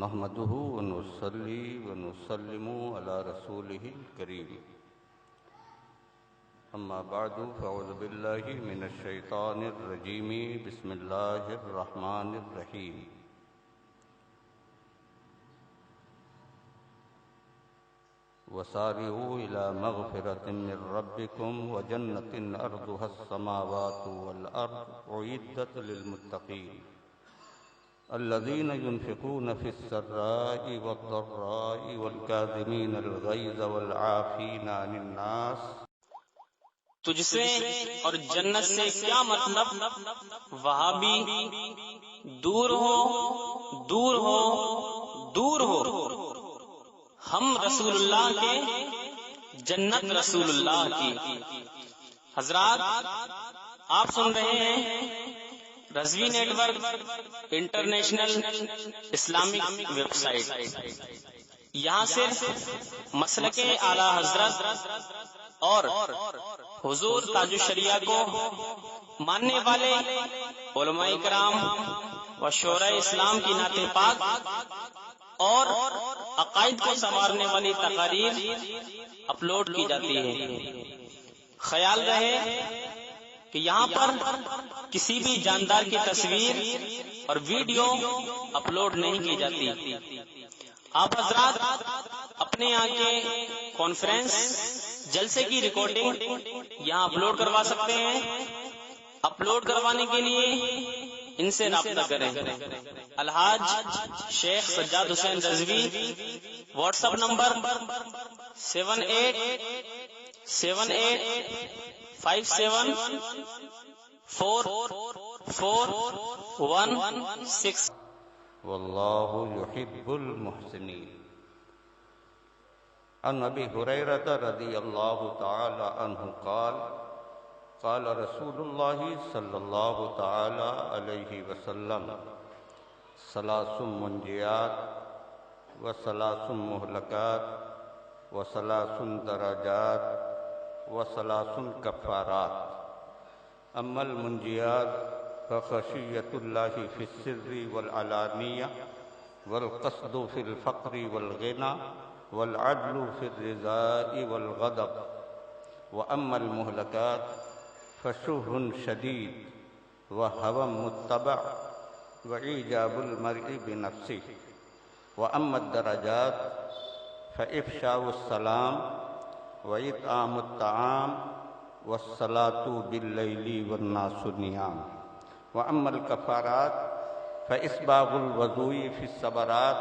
نحمده ونصلي ونسلم على رسوله الكريم أما بعد فأعوذ بالله من الشيطان الرجيم بسم الله الرحمن الرحيم وسارعوا إلى مغفرة من ربكم وجنة أرضها السماوات والأرض أعدت للمتقين الذين ينفقون في السراء والضراء والكاظمين الغيظ والعافين عن الناس. تجھ سے اور جنت سے کیا مطلب؟ وہابی دور ہو دور ہو دور ہو، ہم رسول اللہ کے، جنت رسول اللہ کی. حضرات آپ سن رہے ہیں Rizvi network international Islamic website. یہاں صرف مسلک اعلی حضرت اور حضور تاج الشریعہ کو ماننے والے علماء کرام و شورا اسلام کی نعت پاک اور عقائد کو سنوارنے والی تقاریر اپلوڈ کی جاتی ہے. خیال رہے کہ یہاں پر کسی بھی جاندار کی تصویر اور ویڈیو اپلوڈ نہیں کی جاتی. آپ حضرات اپنے یہاں کے کانفرنس جلسے کی ریکارڈنگ یہاں اپلوڈ کروا سکتے ہیں. اپلوڈ کروانے کے لیے ان سے رابطہ کریں. الحاج شیخ سجاد حسین رضوی، واٹس ایپ نمبر 7887574416. والله يحب المحسنين. عن ابي هريره رضي الله تعالى عنه قال قال رسول الله صلى الله تعالى عليه وسلم ثلاث منجيات وثلاث مهلكات وثلاث درجات وثلاث كفارات. اما المنجيات فخشية الله في السر والعلانية والقصد في الفقر والغنى والعدل في الرضاء والغضب. وأما المهلكات فشح شديد وهوى متبع وإعجاب المرء بنفسه. وأما الدرجات فإفشاء السلام وإطعام الطعام والصلاة بالليل والناس نيام. وأما الكفارات فإسباغ الوضوء في الصبرات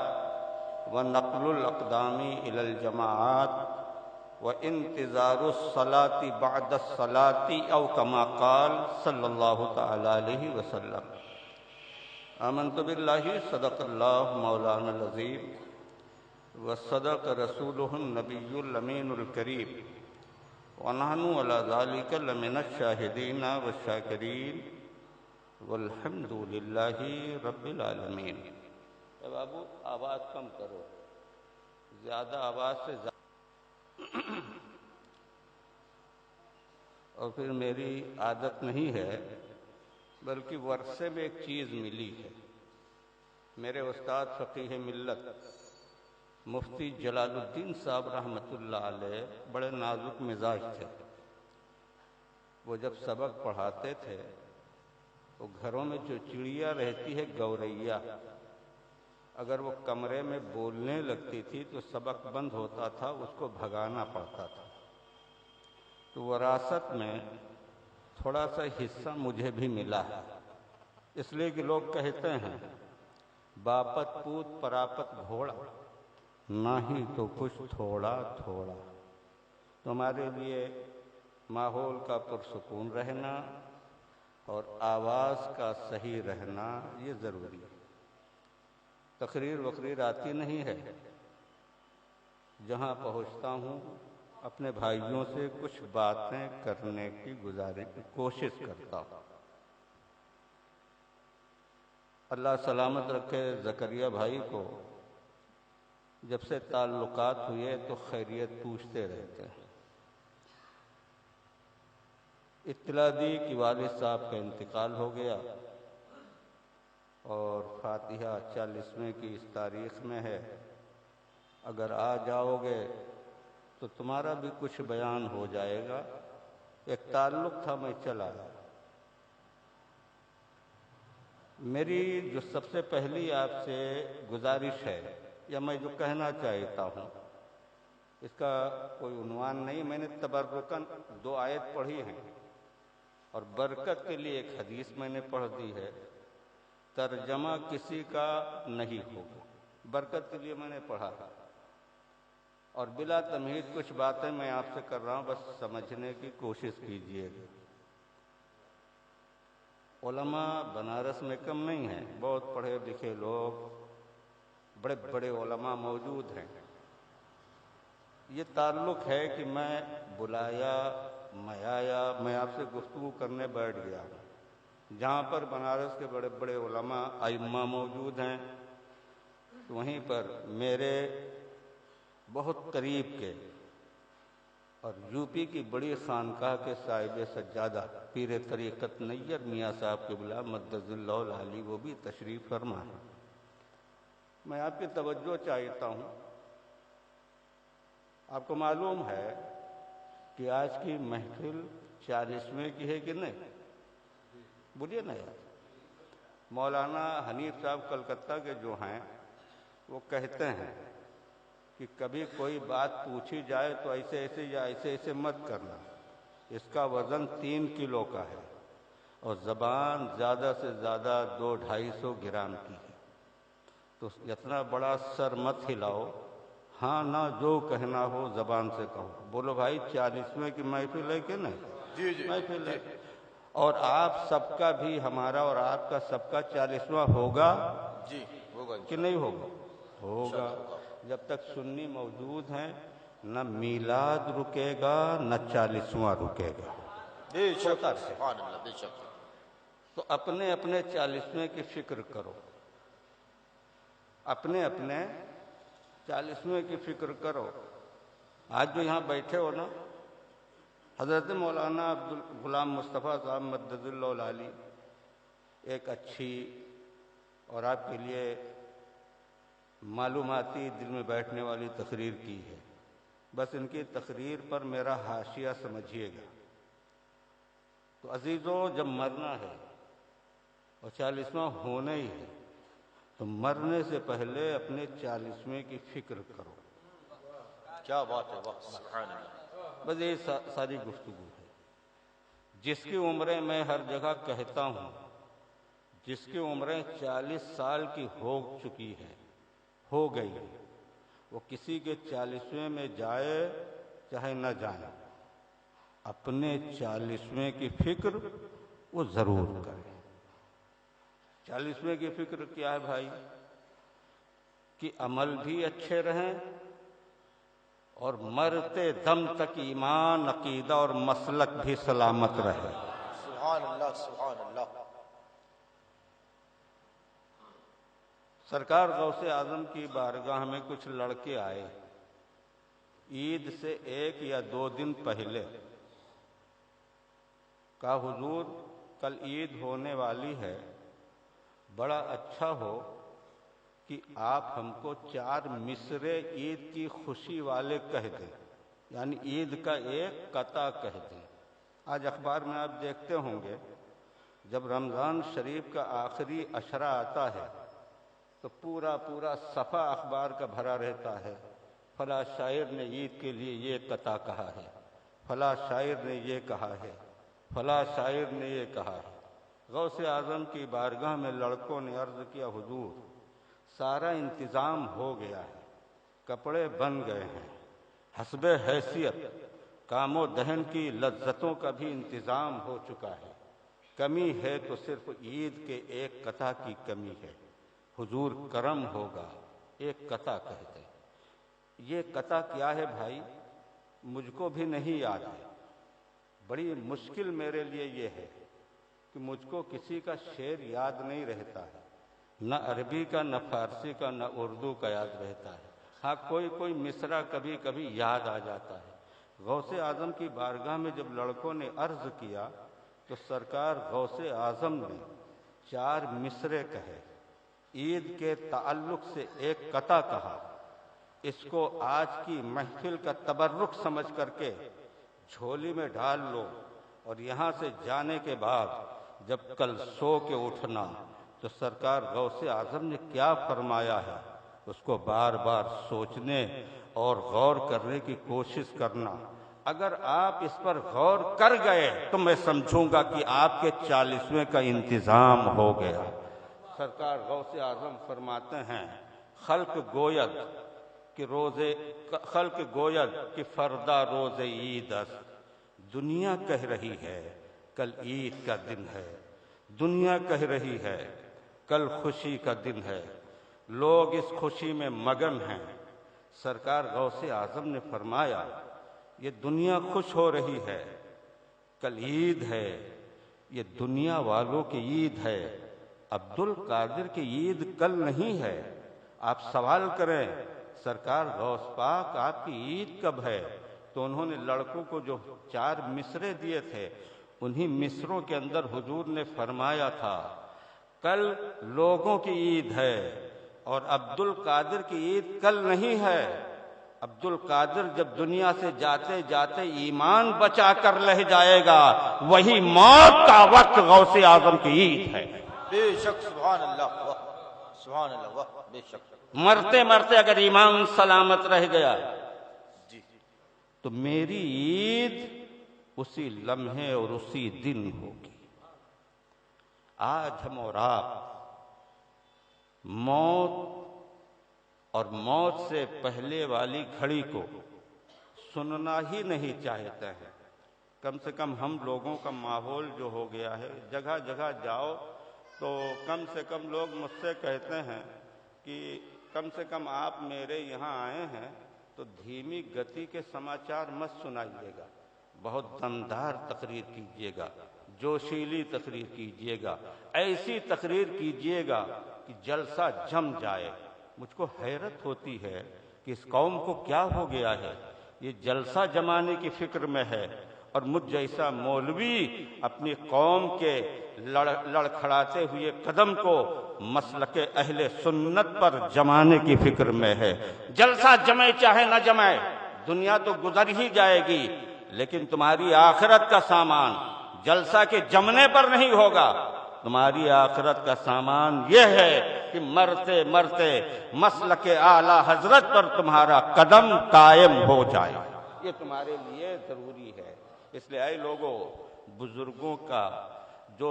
ونقل الأقدام إلى الجماعات وانتظار الصلاة بعد الصلاة أو كما قال صلى الله تعالى عليه وسلم. آمنت بالله صدق الله مولانا العظيم وصدق رسوله النبي الأمين الكريم ونحن على ذلك لمن الشاهدين والشاكرين والحمد للہ رب العالمین. اے بابو آواز کم کرو، زیادہ آواز سے اور پھر میری عادت نہیں ہے بلکہ ورثے میں ایک چیز ملی ہے. میرے استاد فقیہ ملت مفتی جلال الدین صاحب رحمۃ اللہ علیہ بڑے نازک مزاج تھے. وہ جب سبق پڑھاتے تھے تو گھروں میں جو چڑیا رہتی ہے گوریا، اگر وہ کمرے میں بولنے لگتی تھی تو سبق بند ہوتا تھا، اس کو بھگانا پڑتا تھا. تو وراثت میں تھوڑا سا حصہ مجھے بھی ملا ہے، اس لیے کہ لوگ کہتے ہیں باپت پوت پراپت گھوڑا، نہ ہی تو کچھ تھوڑا تھوڑا. تمہارے لیے ماحول کا پرسکون رہنا اور آواز کا صحیح رہنا یہ ضروری ہے. تقریر وقریر آتی نہیں ہے. جہاں پہنچتا ہوں اپنے بھائیوں سے کچھ باتیں کرنے کی کوشش کرتا ہوں. اللہ سلامت رکھے. زکریا بھائی کو جب سے تعلقات ہوئے تو خیریت پوچھتے رہتے ہیں. اطلاع دی کہ والد صاحب کا انتقال ہو گیا. اور فاتحہ 40ویں کی اس تاریخ میں ہے، اگر آ جاؤ گے تو تمہارا بھی کچھ بیان ہو جائے گا۔ ایک تعلق تھا، میں چلا آیا۔ میری جو سب سے پہلی آپ سے گزارش ہے، یا میں جو کہنا چاہتا ہوں، اس کا کوئی عنوان نہیں، میں نے تبرکاً 2 آیت پڑھی ہیں اور برکت کے لیے ایک حدیث میں نے پڑھ دی ہے۔ ترجمہ کسی کا نہیں ہوگا، برکت کے لیے میں نے پڑھا ہے، اور بلا تمہید کچھ باتیں میں آپ سے کر رہا ہوں، بس سمجھنے کی کوشش کیجیے گا۔ علماء بنارس میں کم نہیں ہیں، بہت پڑھے لکھے لوگ، بڑے بڑے علماء موجود ہیں۔ یہ تعلق ہے کہ میں بلایا، میں آیا، میں آپ سے گفتگو کرنے بیٹھ گیا ہوں۔ جہاں پر بنارس کے بڑے بڑے علماء ائمہ موجود ہیں، تو وہیں پر میرے بہت قریب کے اور یو پی کی بڑی خانقاہ کے صاحب سجادہ پیر طریقت نیر میاں صاحب قبلہ مدد اللہ العالی، وہ بھی تشریف فرما ہے۔ میں آپ کی توجہ چاہتا ہوں، آپ کو معلوم ہے کہ آج کی محفل 40ویں کی ہے کہ نہیں؟ بولیے نا یار۔ مولانا حنیف صاحب کلکتہ کے جو ہیں، وہ کہتے ہیں کہ کبھی کوئی بات پوچھی جائے تو ایسے ایسے یا ایسے ایسے مت کرنا، اس کا وزن 3 کلو کا ہے اور زبان زیادہ سے زیادہ 200-250 گرام کی ہے، تو اتنا بڑا سر مت ہلاؤ، ہاں نہ جو کہنا ہو زبان سے کہو۔ بولو بھائی، 40ویں کی محفل ہے کہ نہیں؟ جی جی محفل ہے، اور آپ سب کا بھی، ہمارا اور آپ کا سب کا 40واں ہوگا جی ہوگا کہ نہیں ہوگا؟ ہوگا۔ جب تک سنی موجود ہیں، نہ میلاد رکے گا، نہ 40واں رکے گا۔ بے شک، ہوتا ہے۔ سبحان اللہ، بے شک۔ تو اپنے اپنے 40ویں کی فکر کرو، اپنے اپنے 40ویں کی فکر کرو۔ آج جو یہاں بیٹھے ہو نا، حضرت مولانا عبدالغلام مصطفیٰ صاحب مدد اللہ العالی ایک اچھی اور آپ کے لیے معلوماتی دل میں بیٹھنے والی تقریر کی ہے، بس ان کی تقریر پر میرا حاشیہ سمجھیے گا۔ تو عزیزوں، جب مرنا ہے اور 40واں ہونا ہی ہے، تو مرنے سے پہلے اپنے 40ویں کی فکر کرو۔ کیا بات ہے، واہ، سبحان اللہ۔ بس یہ ساری گفتگو ہے۔ جس کی عمریں میں ہر جگہ کہتا ہوں، جس کی عمریں 40 سال کی ہو چکی ہے، ہو گئی ہے، وہ کسی کے 40ویں میں جائے چاہے نہ جائے، اپنے 40ویں کی فکر وہ ضرور کرے۔ 40ویں کی فکر کیا ہے بھائی؟ کہ عمل بھی اچھے رہیں اور مرتے دم تک ایمان، عقیدہ اور مسلک بھی سلامت رہے۔ سبحان اللہ، سبحان اللہ۔ سرکار غوث اعظم کی بارگاہ میں کچھ لڑکے آئے عید سے 1 یا 2 دن پہلے، کہا حضور کل عید ہونے والی ہے، بڑا اچھا ہو کہ آپ ہم کو 4 مصرے عید کی خوشی والے کہہ دیں، یعنی عید کا ایک قطع کہہ دیں۔ آج اخبار میں آپ دیکھتے ہوں گے، جب رمضان شریف کا آخری عشرہ آتا ہے تو پورا صفحہ اخبار کا بھرا رہتا ہے، فلاں شاعر نے عید کے لیے یہ قطع کہا ہے، فلاں شاعر نے یہ کہا ہے، فلاں شاعر نے یہ کہا ہے۔ غوث اعظم کی بارگاہ میں لڑکوں نے عرض کیا، حضور سارا انتظام ہو گیا ہے، کپڑے بن گئے ہیں، حسب حیثیت کام و دہن کی لذتوں کا بھی انتظام ہو چکا ہے، کمی ہے تو صرف عید کے ایک قطع کی کمی ہے، حضور کرم ہوگا ایک قطع کہہ دیں۔ یہ قطع کیا ہے بھائی؟ مجھ کو بھی نہیں یاد ہے، بڑی مشکل میرے لیے یہ ہے کہ مجھ کو کسی کا شعر یاد نہیں رہتا ہے، نہ عربی کا، نہ فارسی کا، نہ اردو کا یاد رہتا ہے، ہاں کوئی مصرع کبھی کبھی یاد آ جاتا ہے۔ غوث اعظم کی بارگاہ میں جب لڑکوں نے عرض کیا تو سرکار غوث اعظم نے 4 مصرے کہے، عید کے تعلق سے ایک قطع کہا، اس کو آج کی محفل کا تبرک سمجھ کر کے جھولی میں ڈال لو، اور یہاں سے جانے کے بعد جب کل سو کے اٹھنا تو سرکار غوث اعظم نے کیا فرمایا ہے اس کو بار بار سوچنے اور غور کرنے کی کوشش کرنا۔ اگر آپ اس پر غور کر گئے تو میں سمجھوں گا کہ آپ کے 40ویں کا انتظام ہو گیا۔ سرکار غوث اعظم فرماتے ہیں، خلق گوید کہ فردا روز عید است، دنیا کہہ رہی ہے کل عید کا دن ہے، دنیا کہہ رہی ہے کل خوشی کا دن ہے، لوگ اس خوشی میں مگن ہیں۔ سرکار غوث اعظم نے فرمایا، یہ دنیا خوش ہو رہی ہے، کل عید ہے، یہ دنیا والوں کی عید ہے، عبد القادر کی عید کل نہیں ہے۔ آپ سوال کریں سرکار غوث پاک آپ کی عید کب ہے؟ تو انہوں نے لڑکوں کو جو 4 مصرے دیے تھے، انہی مصروں کے اندر حضور نے فرمایا تھا، کل لوگوں کی عید ہے اور عبد القادر کی عید کل نہیں ہے۔ عبد القادر جب دنیا سے جاتے جاتے ایمان بچا کر رہ جائے گا، وہی موت کا وقت غوث اعظم کی عید ہے۔ بے شک، سبحان اللہ، واہ سبحان اللہ، واہ بے شک۔ مرتے مرتے اگر ایمان سلامت رہ گیا جی تو میری عید اسی لمحے اور اسی دن ہوگی۔ آج ہم اور آپ موت اور موت سے پہلے والی گھڑی کو سننا ہی نہیں چاہتے ہیں۔ کم سے کم ہم لوگوں کا ماحول جو ہو گیا ہے، جگہ جگہ جاؤ تو کم سے کم لوگ مجھ سے کہتے ہیں کہ کم سے کم آپ میرے یہاں آئے ہیں تو دھیمی گتی کے سماچار مت سنائیے گا، بہت دمدار تقریر کیجیے گا، جوشیلی تقریر کیجیے گا، ایسی تقریر کیجیے گا کہ جلسہ جم جائے۔ مجھ کو حیرت ہوتی ہے کہ اس قوم کو کیا ہو گیا ہے، یہ جلسہ جمانے کی فکر میں ہے، اور مجھ جیسا مولوی اپنی قوم کے لڑکھڑاتے ہوئے قدم کو مسلک اہل سنت پر جمانے کی فکر میں ہے۔ جلسہ جمے چاہے نہ جمے، دنیا تو گزر ہی جائے گی، لیکن تمہاری آخرت کا سامان جلسہ کے جمنے پر نہیں ہوگا۔ تمہاری آخرت کا سامان یہ ہے کہ مرتے مرتے مسلک اعلی حضرت پر تمہارا قدم قائم ہو جائے، یہ تمہارے لیے ضروری ہے۔ اس لیے اے لوگوں، بزرگوں کا جو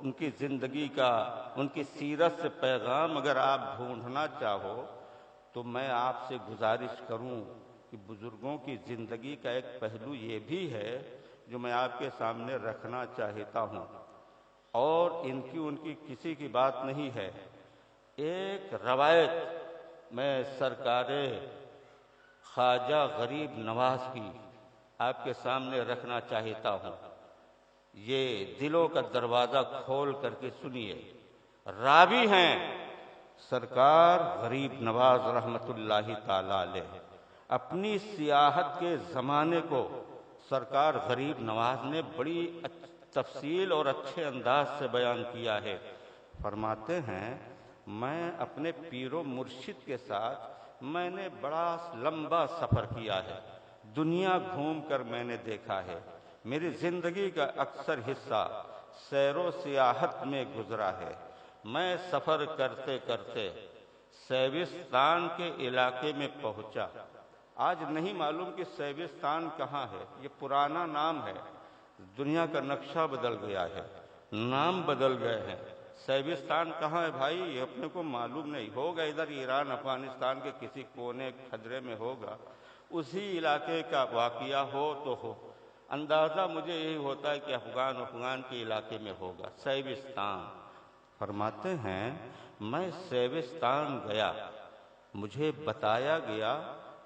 ان کی زندگی کا، ان کی سیرت سے پیغام اگر آپ ڈھونڈنا چاہو تو میں آپ سے گزارش کروں کہ بزرگوں کی زندگی کا ایک پہلو یہ بھی ہے جو میں آپ کے سامنے رکھنا چاہتا ہوں، اور ان کی کسی کی بات نہیں ہے۔ ایک روایت میں سرکار خواجہ غریب نواز کی آپ کے سامنے رکھنا چاہتا ہوں، یہ دلوں کا دروازہ کھول کر کے سنیے۔ راوی ہیں سرکار غریب نواز رحمت اللہ تعالی علیہ۔ اپنی سیاحت کے زمانے کو سرکار غریب نواز نے بڑی تفصیل اور اچھے انداز سے بیان کیا ہے۔ فرماتے ہیں، میں اپنے پیر و مرشد کے ساتھ میں نے بڑا لمبا سفر کیا ہے، دنیا گھوم کر میں نے دیکھا ہے، میری زندگی کا اکثر حصہ سیر و سیاحت میں گزرا ہے۔ میں سفر کرتے کرتے سیوستان کے علاقے میں پہنچا۔ آج نہیں معلوم کہ سیوستان کہاں ہے، یہ پرانا نام ہے، دنیا کا نقشہ بدل گیا ہے، نام بدل گئے ہیں۔ سیوستان کہاں ہے بھائی؟ یہ اپنے کو معلوم نہیں ہوگا، ادھر ایران افغانستان کے کسی کونے خدرے میں ہوگا، اسی علاقے کا واقعہ ہو تو ہو۔ اندازہ مجھے یہی ہوتا ہے کہ افغان کے علاقے میں ہوگا سیوستان۔ فرماتے ہیں، میں سیوستان گیا، مجھے بتایا گیا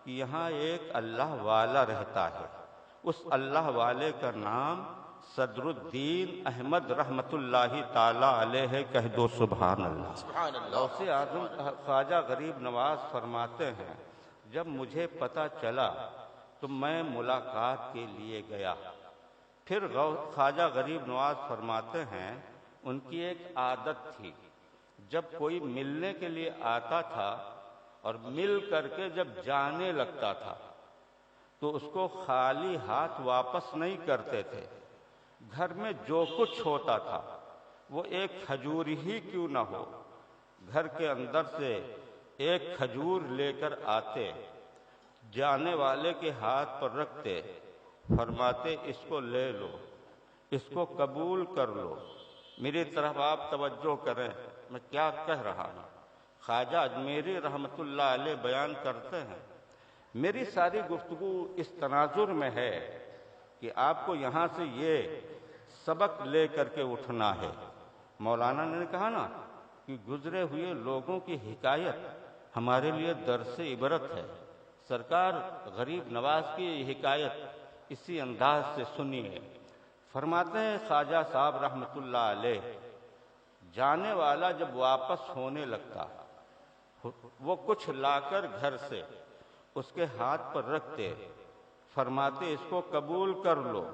کہ یہاں ایک اللہ والا رہتا ہے، اس اللہ والے کا نام صدر الدین احمد رحمت اللہ تعالی علیہ، کہہ دو سبحان اللہ۔ سبحان اللہ۔ غوث اعظم خواجہ غریب نواز فرماتے ہیں، جب مجھے پتہ چلا تو میں ملاقات کے لیے گیا۔ پھر خواجہ غریب نواز فرماتے ہیں، ان کی ایک عادت تھی، جب کوئی ملنے کے لیے آتا تھا اور مل کر کے جب جانے لگتا تھا تو اس کو خالی ہاتھ واپس نہیں کرتے تھے. گھر میں جو کچھ ہوتا تھا وہ ایک کھجور ہی کیوں نہ ہو, گھر کے اندر سے ایک کھجور لے کر آتے, جانے والے کے ہاتھ پر رکھتے, فرماتے اس کو لے لو, اس کو قبول کر لو. میری طرف آپ توجہ کریں, میں کیا کہہ رہا ہوں. خواجہ اجمیری رحمت اللہ علیہ بیان کرتے ہیں, میری ساری گفتگو اس تناظر میں ہے کہ آپ کو یہاں سے یہ سبق لے کر کے اٹھنا ہے. مولانا نے کہا نا کہ گزرے ہوئے لوگوں کی حکایت ہمارے لیے درس عبرت ہے. سرکار غریب نواز کی یہ حکایت اسی انداز سے سنی ہے. فرماتے ہیں خواجہ صاحب رحمت اللہ علیہ, جانے والا جب واپس ہونے لگتا وہ کچھ لا کر گھر سے اس کے ہاتھ پر رکھتے, فرماتے اس کو قبول کر لو,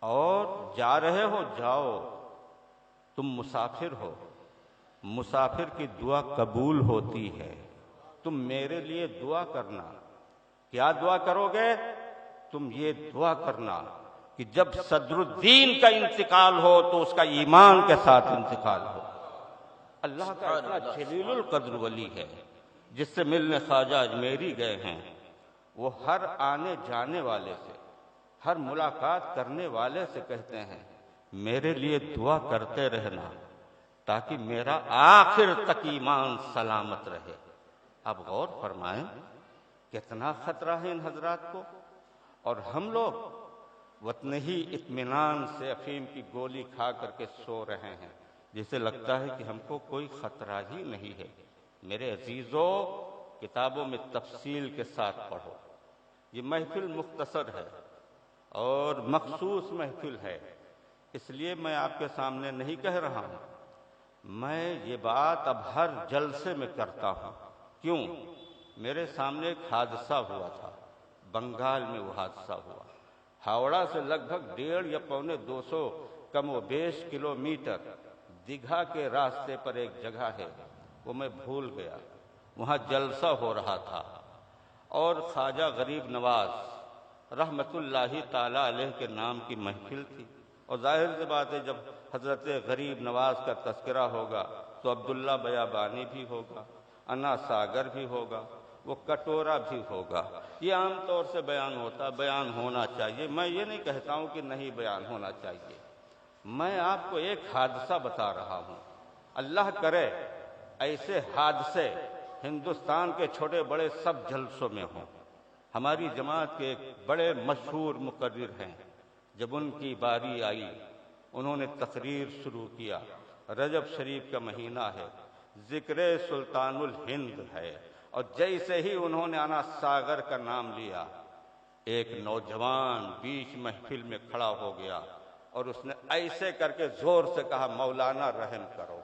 اور جا رہے ہو جاؤ, تم مسافر ہو, مسافر کی دعا قبول ہوتی ہے, تم میرے لیے دعا کرنا. کیا دعا کرو گے؟ تم یہ دعا کرنا کہ جب صدر الدین کا انتقال ہو تو اس کا ایمان کے ساتھ انتقال ہو. اللہ کا اتنا جلیل القدر ولی ہے جس سے ملنے خواجہ اجمیری گئے ہیں, وہ ہر آنے جانے والے سے, ہر ملاقات کرنے والے سے کہتے ہیں میرے لیے دعا کرتے رہنا تاکہ میرا آخر تک ایمان سلامت رہے. اب غور فرمائیں کتنا خطرہ ہے ان حضرات کو, اور ہم لوگ وطن ہی اطمینان سے افیم کی گولی کھا کر کے سو رہے ہیں, جسے لگتا ہے کہ ہم کو کوئی خطرہ ہی نہیں ہے. میرے عزیزو, کتابوں میں تفصیل کے ساتھ پڑھو. یہ محفل مختصر ہے اور مخصوص محفل ہے, اس لیے میں آپ کے سامنے نہیں کہہ رہا ہوں. میں یہ بات اب ہر جلسے میں کرتا ہوں. کیوں؟ میرے سامنے ایک حادثہ ہوا تھا, بنگال میں وہ حادثہ ہوا. ہاوڑا سے لگ بھگ 150 یا 200 کم و بیش کلومیٹر دیگھا کے راستے پر ایک جگہ ہے, وہ میں بھول گیا. وہاں جلسہ ہو رہا تھا اور خواجہ غریب نواز رحمت اللہ تعالی علیہ کے نام کی محفل تھی. اور ظاہر سی بات ہے جب حضرت غریب نواز کا تذکرہ ہوگا تو عبداللہ بیابانی بھی ہوگا, انا ساگر بھی ہوگا, وہ کٹورا بھی ہوگا. یہ عام طور سے بیان ہوتا, بیان ہونا چاہیے. میں یہ نہیں کہتا ہوں کہ نہیں بیان ہونا چاہیے, میں آپ کو ایک حادثہ بتا رہا ہوں. اللہ کرے ایسے حادثے ہندوستان کے چھوٹے بڑے سب جلسوں میں ہوں. ہماری جماعت کے ایک بڑے مشہور مقرر ہیں, جب ان کی باری آئی انہوں نے تقریر شروع کیا. رجب شریف کا مہینہ ہے, ذکر سلطان الہند ہے, اور جیسے ہی انہوں نے انا ساگر کا نام لیا, ایک نوجوان بیچ محفل میں کھڑا ہو گیا اور اس نے ایسے کر کے زور سے کہا مولانا رحم کرو.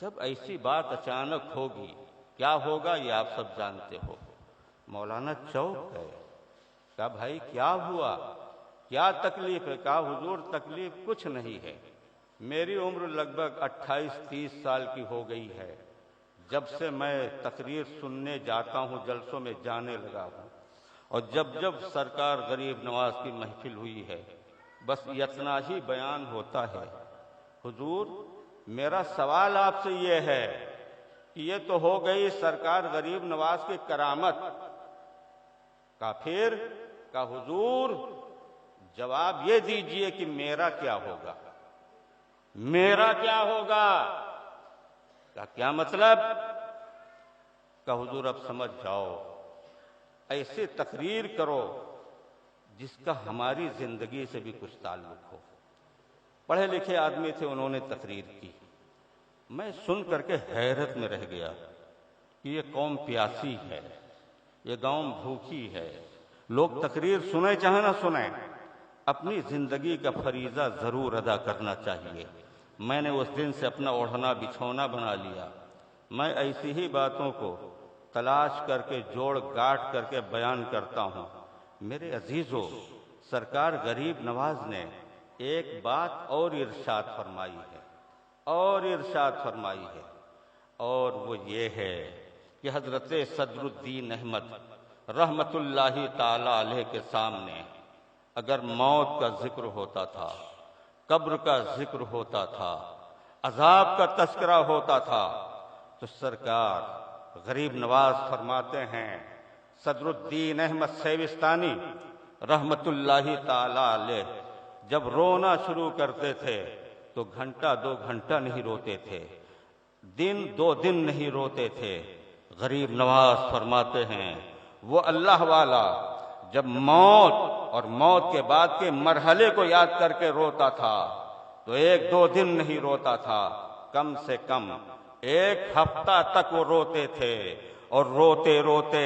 جب ایسی بات اچانک ہوگی کیا ہوگا یہ آپ سب جانتے ہو. مولانا چوک گئے, کہا بھائی کیا ہوا, کیا تکلیف ہے؟ کہا حضور تکلیف کچھ نہیں ہے, میری عمر لگ بھگ 28-30 سال کی ہو گئی ہے. جب سے میں تقریر سننے جاتا ہوں جلسوں میں جانے لگا ہوں, اور جب سرکار غریب نواز کی محفل ہوئی ہے بس اتنا ہی بیان ہوتا ہے. حضور میرا سوال آپ سے یہ ہے کہ یہ تو ہو گئی سرکار غریب نواز کی کرامت, پھر کا حضور جواب یہ دیجئے کہ میرا کیا ہوگا, میرا کیا ہوگا. کیا مطلب؟ کہ حضور اب سمجھ جاؤ, ایسے تقریر کرو جس کا ہماری زندگی سے بھی کچھ تعلق ہو. پڑھے لکھے آدمی تھے, انہوں نے تقریر کی. میں سن کر کے حیرت میں رہ گیا کہ یہ قوم پیاسی ہے, یہ قوم بھوکی ہے. لوگ تقریر سنیں چاہے نہ سنیں, اپنی زندگی کا فریضہ ضرور ادا کرنا چاہیے. میں نے اس دن سے اپنا اوڑھنا بچھونا بنا لیا. میں ایسی ہی باتوں کو تلاش کر کے جوڑ گاٹ کر کے بیان کرتا ہوں. میرے عزیزو, سرکار غریب نواز نے ایک بات اور ارشاد فرمائی ہے, اور ارشاد فرمائی ہے، اور وہ یہ ہے کہ حضرت صدر الدین احمد رحمت اللہ تعالی علیہ کے سامنے اگر موت کا ذکر ہوتا تھا، قبر کا ذکر ہوتا تھا، عذاب کا تذکرہ ہوتا تھا، تو سرکار غریب نواز فرماتے ہیں، صدر الدین احمد سیوستانی رحمت اللہ تعالی علیہ جب رونا شروع کرتے تھے تو گھنٹہ 2 گھنٹہ نہیں روتے تھے، دن 2 دن نہیں روتے تھے۔ غریب نواز فرماتے ہیں وہ اللہ والا جب موت اور موت کے بعد کے مرحلے کو یاد کر کے روتا تھا تو 1-2 دن نہیں روتا تھا، کم سے کم 1 ہفتہ تک وہ روتے تھے، اور روتے روتے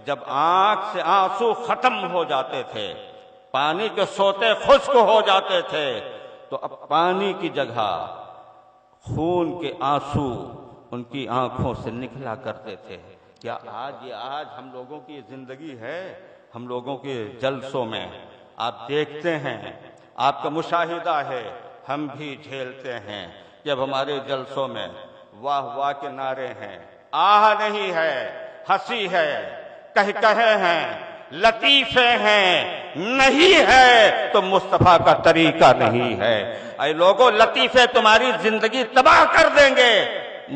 جب آنکھ سے آنسو ختم ہو جاتے تھے، پانی کے سوتے خشک ہو جاتے تھے، تو اب پانی کی جگہ خون کے آنسو ان کی آنکھوں سے نکلا کرتے تھے۔ کیا آج ہم لوگوں کی یہ زندگی ہے؟ ہم لوگوں کے جلسوں میں آپ دیکھتے ہیں، آپ کا مشاہدہ ہے، ہم بھی جھیلتے ہیں، جب ہمارے جلسوں میں واہ واہ کے نعرے ہیں، آہ نہیں ہے، ہنسی ہے، کہے ہیں، لطیفے ہیں، نہیں ہے تو مصطفیٰ کا طریقہ نہیں ہے۔ اے لوگوں، لطیفے تمہاری زندگی تباہ کر دیں گے،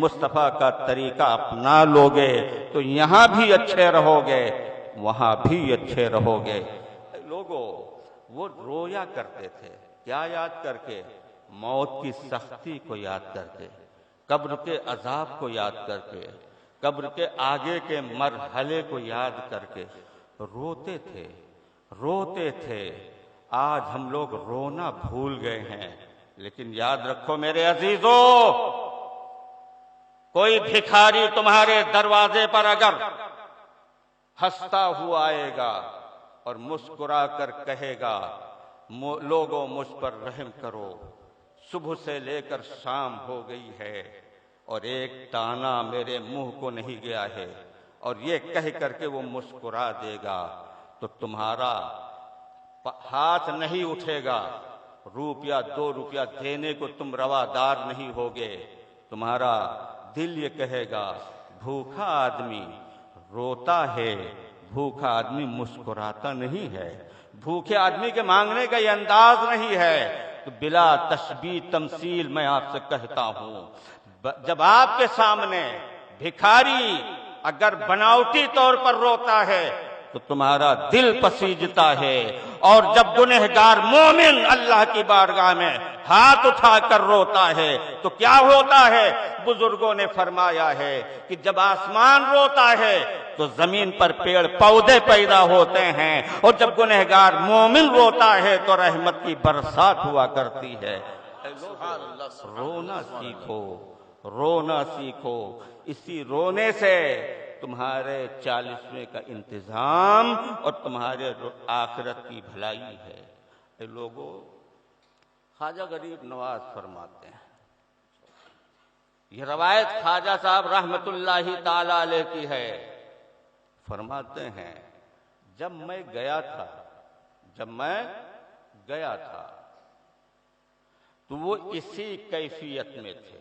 مصطفیٰ کا طریقہ اپنا لوگے تو یہاں بھی اچھے رہو گے، وہاں بھی اچھے رہو گے۔ اے لوگوں، وہ رویا کرتے تھے، کیا یاد کر کے؟ موت کی سختی کو یاد کر کے، قبر کے عذاب کو یاد کر کے، قبر کے آگے کے مرحلے کو یاد کر کے روتے تھے، روتے تھے۔ آج ہم لوگ رونا بھول گئے ہیں، لیکن یاد رکھو میرے عزیزو، کوئی بھکاری تمہارے دروازے پر اگر ہنستا ہوا آئے گا اور مسکرا کر کہے گا لوگوں مجھ پر رحم کرو، صبح سے لے کر شام ہو گئی ہے اور ایک دانہ میرے منہ کو نہیں گیا ہے، اور یہ کہہ کر کے وہ مسکرا دے گا، تو تمہارا ہاتھ نہیں اٹھے گا، 1-2 روپیہ دینے کو تم روادار نہیں ہوگے۔ تمہارا دل یہ کہے گا بھوکا آدمی روتا ہے، بھوکا آدمی مسکراتا نہیں ہے، بھوکے آدمی کے مانگنے کا یہ انداز نہیں ہے۔ تو بلا تشبیہ تمثیل میں آپ سے کہتا ہوں، جب آپ کے سامنے بھکاری اگر بناوٹی طور پر روتا ہے تو تمہارا دل پسیجتا ہے، اور جب گنہگار مومن اللہ کی بارگاہ میں ہاتھ اٹھا کر روتا ہے تو کیا ہوتا ہے؟ بزرگوں نے فرمایا ہے کہ جب آسمان روتا ہے تو زمین پر پیڑ پودے پیدا ہوتے ہیں، اور جب گنہگار مومن روتا ہے تو رحمت کی برسات ہوا کرتی ہے۔ رونا سیکھو، رونا سیکھو، اسی رونے سے تمہارے 40ویں کا انتظام اور تمہارے آخرت کی بھلائی ہے۔ اے لوگوں، خواجہ غریب نواز فرماتے ہیں، یہ روایت خواجہ صاحب رحمت اللہ تعالی علیہ کی ہے، فرماتے ہیں جب میں گیا تھا تو وہ اسی کیفیت میں تھے،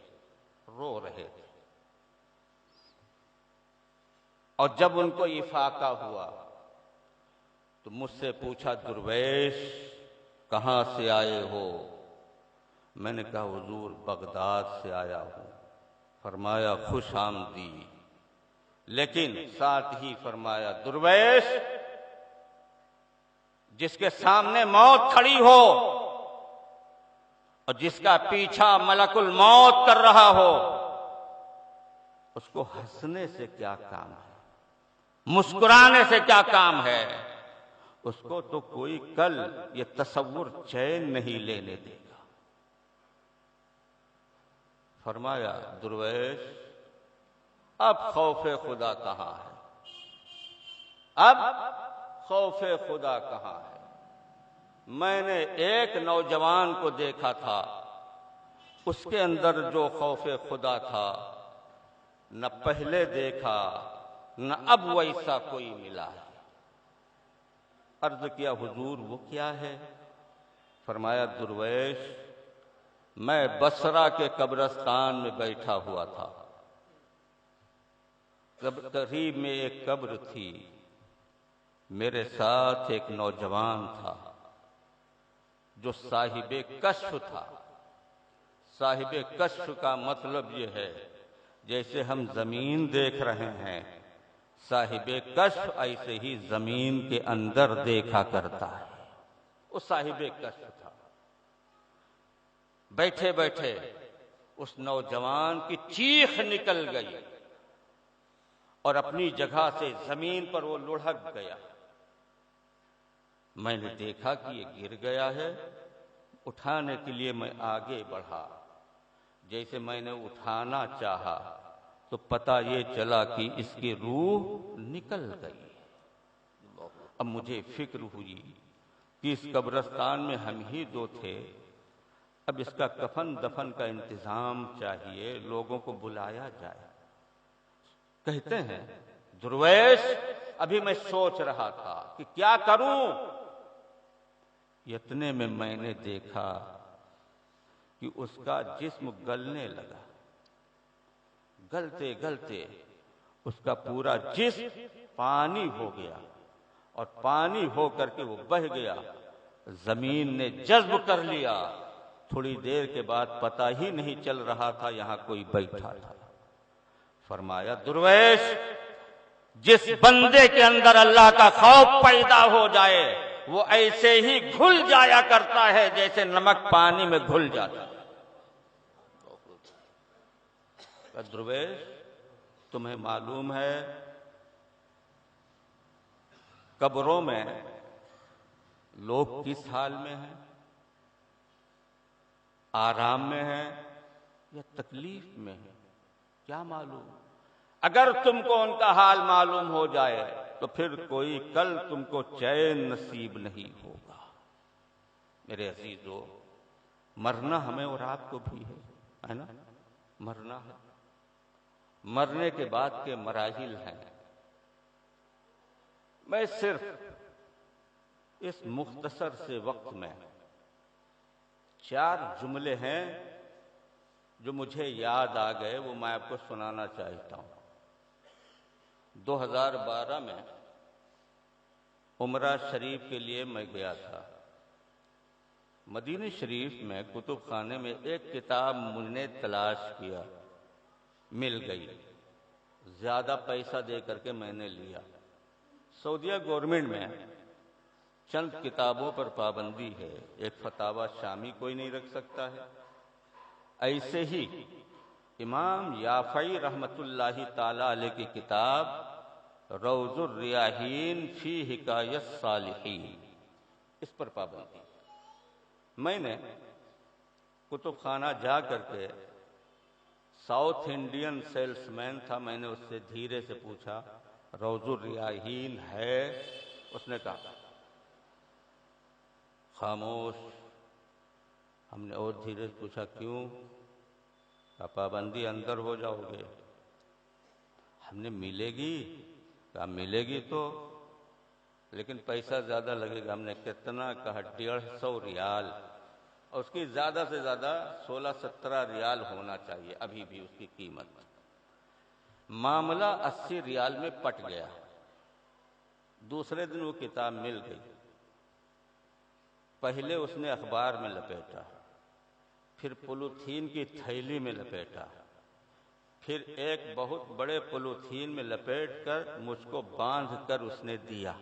رو رہے تھے، اور جب ان کو افاقہ ہوا تو مجھ سے پوچھا درویش کہاں سے آئے ہو؟ میں نے کہا حضور بغداد سے آیا ہوں۔ فرمایا خوش آمدید، لیکن ساتھ ہی فرمایا درویش جس کے سامنے موت کھڑی ہو اور جس کا پیچھا ملک الموت کر رہا ہو، اس کو ہنسنے سے کیا کام ہے، مسکرانے سے کیا کام ہے؟ اس کو تو کوئی کل یہ تصور چین نہیں لینے دے گا۔ فرمایا درویش اب خوف خدا کہاں ہے؟ اب خوف خدا کہاں ہے؟ میں نے ایک نوجوان کو دیکھا تھا، اس کے اندر جو خوف خدا تھا نہ پہلے دیکھا نہ اب ویسا کوئی ملا ہے۔ عرض کیا حضور وہ کیا ہے؟ فرمایا درویش میں بصرہ کے قبرستان میں بیٹھا ہوا تھا. قریب میں ایک قبر تھی. میرے ساتھ ایک نوجوان تھا جو صاحب کشف تھا. صاحب کشف کا مطلب یہ ہے جیسے ہم زمین دیکھ رہے ہیں، صاحب کشف ایسے ہی زمین کے اندر دیکھا کرتا ہے. وہ صاحب کشف تھا. بیٹھے بیٹھے اس نوجوان کی چیخ نکل گئی اور اپنی جگہ سے زمین پر وہ لڑھک گیا. میں نے دیکھا کہ یہ گر گیا ہے. اٹھانے کے لیے میں آگے بڑھا. جیسے میں نے اٹھانا چاہا تو پتہ یہ چلا کہ اس کی روح نکل گئی. اب مجھے فکر ہوئی کہ اس قبرستان میں ہم ہی دو تھے. اب اس کا کفن دفن کا انتظام چاہیے، لوگوں کو بلایا جائے. کہتے ہیں درویش ابھی میں سوچ رہا تھا کہ کیا کروں. اتنے میں میں نے دیکھا کہ اس کا جسم گلنے لگا. گلتے گلتے اس کا پورا جسم پانی ہو گیا اور پانی ہو کر کے وہ بہہ گیا. زمین نے جذب کر لیا. تھوڑی دیر کے بعد پتہ ہی نہیں چل رہا تھا یہاں کوئی بیٹھا تھا. فرمایا درویش جس بندے کے اندر اللہ کا خوف پیدا ہو جائے وہ ایسے ہی گھل جایا کرتا ہے جیسے نمک پانی میں گھل جاتا ہے. درویش تمہیں معلوم ہے قبروں میں لوگ کس حال میں ہیں؟ آرام میں ہیں یا تکلیف میں ہیں؟ کیا معلوم؟ اگر تم کو ان کا حال معلوم ہو جائے تو پھر کوئی کل تم کو چین نصیب نہیں ہوگا. میرے عزیزو، مرنا ہمیں اور آپ کو بھی ہے نا؟ مرنا ہے. مرنے کے بعد کے مراحل ہیں. میں صرف اس مختصر سے وقت میں 4 جملے ہیں جو مجھے یاد آ گئے، وہ میں آپ کو سنانا چاہتا ہوں. 2012 میں عمرہ شریف کے لیے میں گیا تھا. مدینہ شریف میں کتب خانے میں ایک کتاب مجھ نے تلاش کیا، مل گئی. زیادہ پیسہ دے کر کے میں نے لیا. سعودیہ گورنمنٹ میں چند کتابوں پر پابندی ہے. ایک فتاوی شامی کوئی نہیں رکھ سکتا ہے. ایسے ہی امام یافعی رحمت اللہ تعالی علیہ کی کتاب روض الریاحین فی حکایت الصالحین، اس پر پابندی. میں نے کتب خانہ جا کر کے ساؤتھ انڈین سیلس مین تھا، میں نے اس سے دھیرے سے پوچھا روض الریاحین ہے؟ اس نے کہا خاموش. ہم نے اور دھیرے سے پوچھا کیوں؟ کہا پابندی اندر ہو جاؤ گے. ہم نے ملے گی؟ کہا ملے گی تو لیکن پیسہ زیادہ لگے گا. ہم نے کتنا؟ کہا 150 ریال، اور اس کی زیادہ سے زیادہ 16-17 ریال ہونا چاہیے ابھی بھی اس کی قیمت. معاملہ 80 ریال میں پٹ گیا. دوسرے دن وہ کتاب مل گئی. پہلے اس نے اخبار میں لپیٹا، پھر پولیتھین کی تھیلی میں لپیٹا، پھر ایک بہت بڑے پولیتھین میں لپیٹ کر مجھ کو باندھ کر اس نے دیا.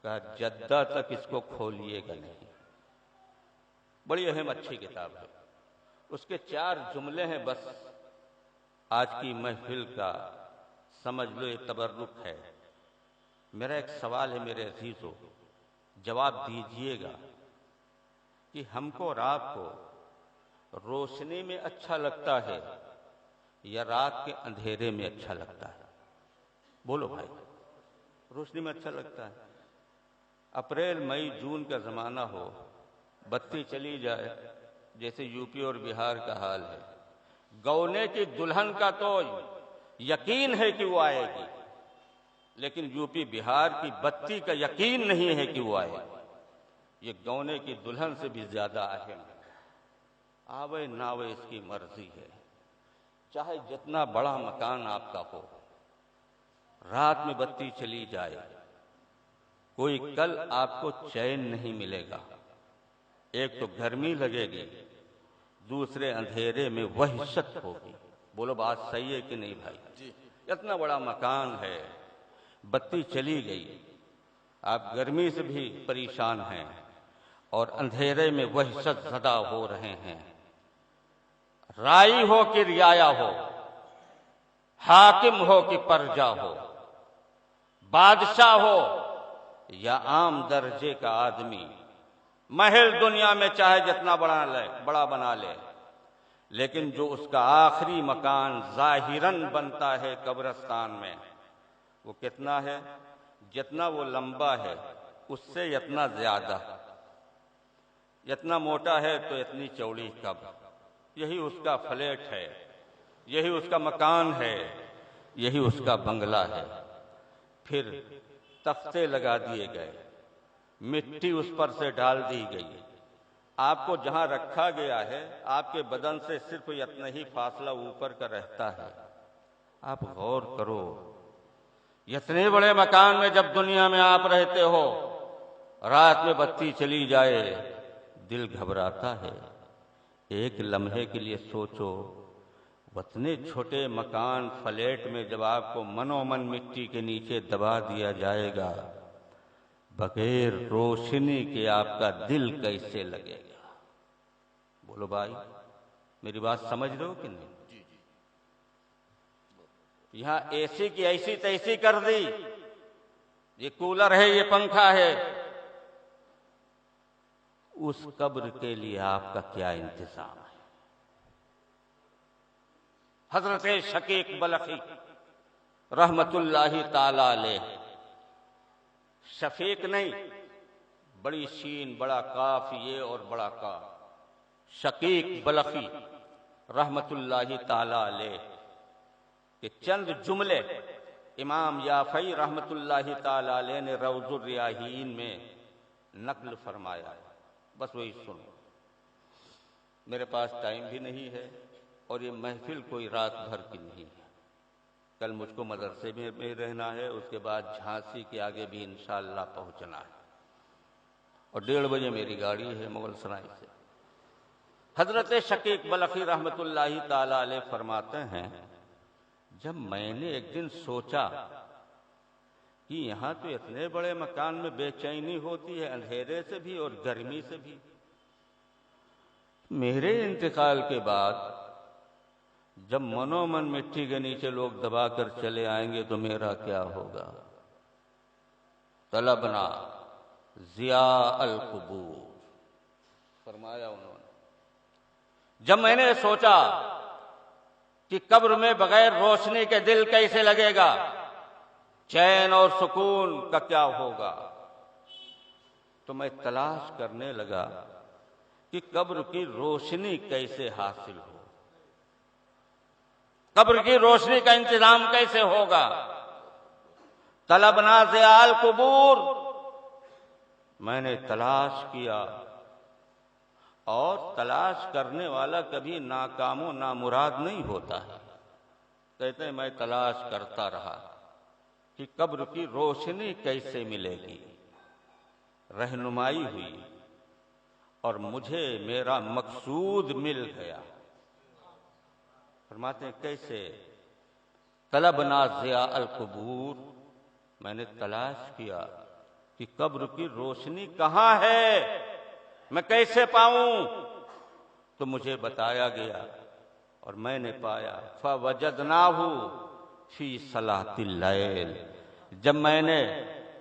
کہا جدہ تک اس کو کھولیے گا نہیں. بڑی اہم اچھی کتاب ہے. اس کے 4 جملے ہیں بس. آج کی محفل کا سمجھ لو یہ تبرک ہے. میرا ایک سوال ہے میرے عزیزو، جواب دیجئے گا کہ ہم کو اور آپ کو روشنی میں اچھا لگتا ہے یا رات کے اندھیرے میں اچھا لگتا ہے؟ بولو بھائی. روشنی میں اچھا لگتا ہے. اپریل مئی جون کا زمانہ ہو، بتی چلی جائے جیسے یو پی اور بہار کا حال ہے. گونے کی دلہن کا تو یقین ہے کہ وہ آئے گی، لیکن یو پی بہار کی بتی کا یقین نہیں ہے کہ وہ آئے گی. یہ گونے کی دلہن سے بھی زیادہ اہم ہے. آوے ناوے اس کی مرضی ہے، چاہے جتنا بڑا مکان آپ کا ہو، رات میں بتی چلی جائے، کوئی کل آپ کو چین نہیں ملے گا۔ ایک تو گرمی لگے گی، دوسرے اندھیرے میں وحشت ہوگی۔ بولو بات صحیح ہے کہ نہیں بھائی؟ اتنا بڑا مکان ہے، بتی چلی گئی، آپ گرمی سے بھی پریشان ہیں اور اندھیرے میں وحشت زدہ ہو رہے ہیں۔ رائی ہو کہ رعایا ہو، حاکم ہو کہ پرجا ہو، بادشاہ ہو یا عام درجے کا آدمی، محل دنیا میں چاہے جتنا بڑا بنا لے، لیکن جو اس کا آخری مکان ظاہراً بنتا ہے قبرستان میں، وہ کتنا ہے؟ جتنا وہ لمبا ہے اس سے اتنا زیادہ، اتنا موٹا ہے تو اتنی چوڑی قبر۔ یہی اس کا فلیٹ ہے، یہی اس کا مکان ہے، یہی اس کا بنگلہ ہے۔ پھر تختے لگا دیے گئے، مٹی اس پر سے ڈال دی گئی، آپ کو جہاں رکھا گیا ہے آپ کے بدن سے صرف اتنا ہی فاصلہ اوپر کا رہتا ہے۔ آپ غور کرو، اتنے بڑے مکان میں جب دنیا میں آپ رہتے ہو، رات میں بتی چلی جائے دل گھبراتا ہے۔ ایک لمحے کے لیے سوچو، اتنے چھوٹے مکان فلیٹ میں جب آپ کو منو من مٹی کے نیچے دبا دیا جائے گا، بغیر روشنی کے آپ کا دل کیسے لگے گا؟ بولو بھائی، میری بات سمجھ رہے ہو کہ نہیں؟ یہاں اے سی کی ایسی تیسی کر دی، یہ کولر ہے، یہ پنکھا ہے، اس قبر کے لیے آپ کا کیا انتظام ہے؟ حضرت شقیق بلخی رحمت اللہ تعالی علیہ، شفیق نہیں، بڑی شین بڑا کاف یہ اور بڑا کاف، شقیق بلخی رحمت اللہ تعالی علیہ کہ چند جملے امام یافعی رحمت اللہ تعالی علیہ نے روض الریاحین میں نقل فرمایا، بس وہی سنو۔ میرے پاس ٹائم بھی نہیں ہے اور یہ محفل کوئی رات بھر کی نہیں ہے، کل مجھ کو مدرسے میں رہنا ہے، اس کے بعد جھانسی کے آگے بھی انشاءاللہ پہنچنا ہے، اور 1:30 بجے میری گاڑی ہے مغل سرائی سے۔ حضرت شقیق بلخی رحمت اللہ تعالی علیہ فرماتے ہیں، جب میں نے ایک دن سوچا کہ یہاں تو اتنے بڑے مکان میں بے چینی ہوتی ہے، اندھیرے سے بھی اور گرمی سے بھی، میرے انتقال کے بعد جب منو من مٹی کے نیچے لوگ دبا کر چلے آئیں گے تو میرا کیا ہوگا؟ طلبنا ضیاء القبور فرمایا انہوں نے۔ جب میں نے سوچا کہ قبر میں بغیر روشنی کے دل کیسے لگے گا، چین اور سکون کا کیا ہوگا، تو میں تلاش کرنے لگا کہ قبر کی روشنی کیسے حاصل ہو، قبر کی روشنی کا انتظام کیسے ہوگا۔ طلبنا ضیاء القبور، میں نے تلاش کیا، اور تلاش کرنے والا کبھی ناکام و نامراد نہیں ہوتا ہے۔ کہتے ہیں میں تلاش کرتا رہا کہ قبر کی روشنی کیسے ملے گی، رہنمائی ہوئی اور مجھے میرا مقصود مل گیا۔ فرماتے ہیں کیسے؟ طلبنا ضیاء القبور، میں نے تلاش کیا کہ قبر کی روشنی کہاں ہے، میں کیسے پاؤں، تو مجھے بتایا گیا اور میں نے پایا۔ فوجدناہ فی صلاۃ اللیل، جب میں نے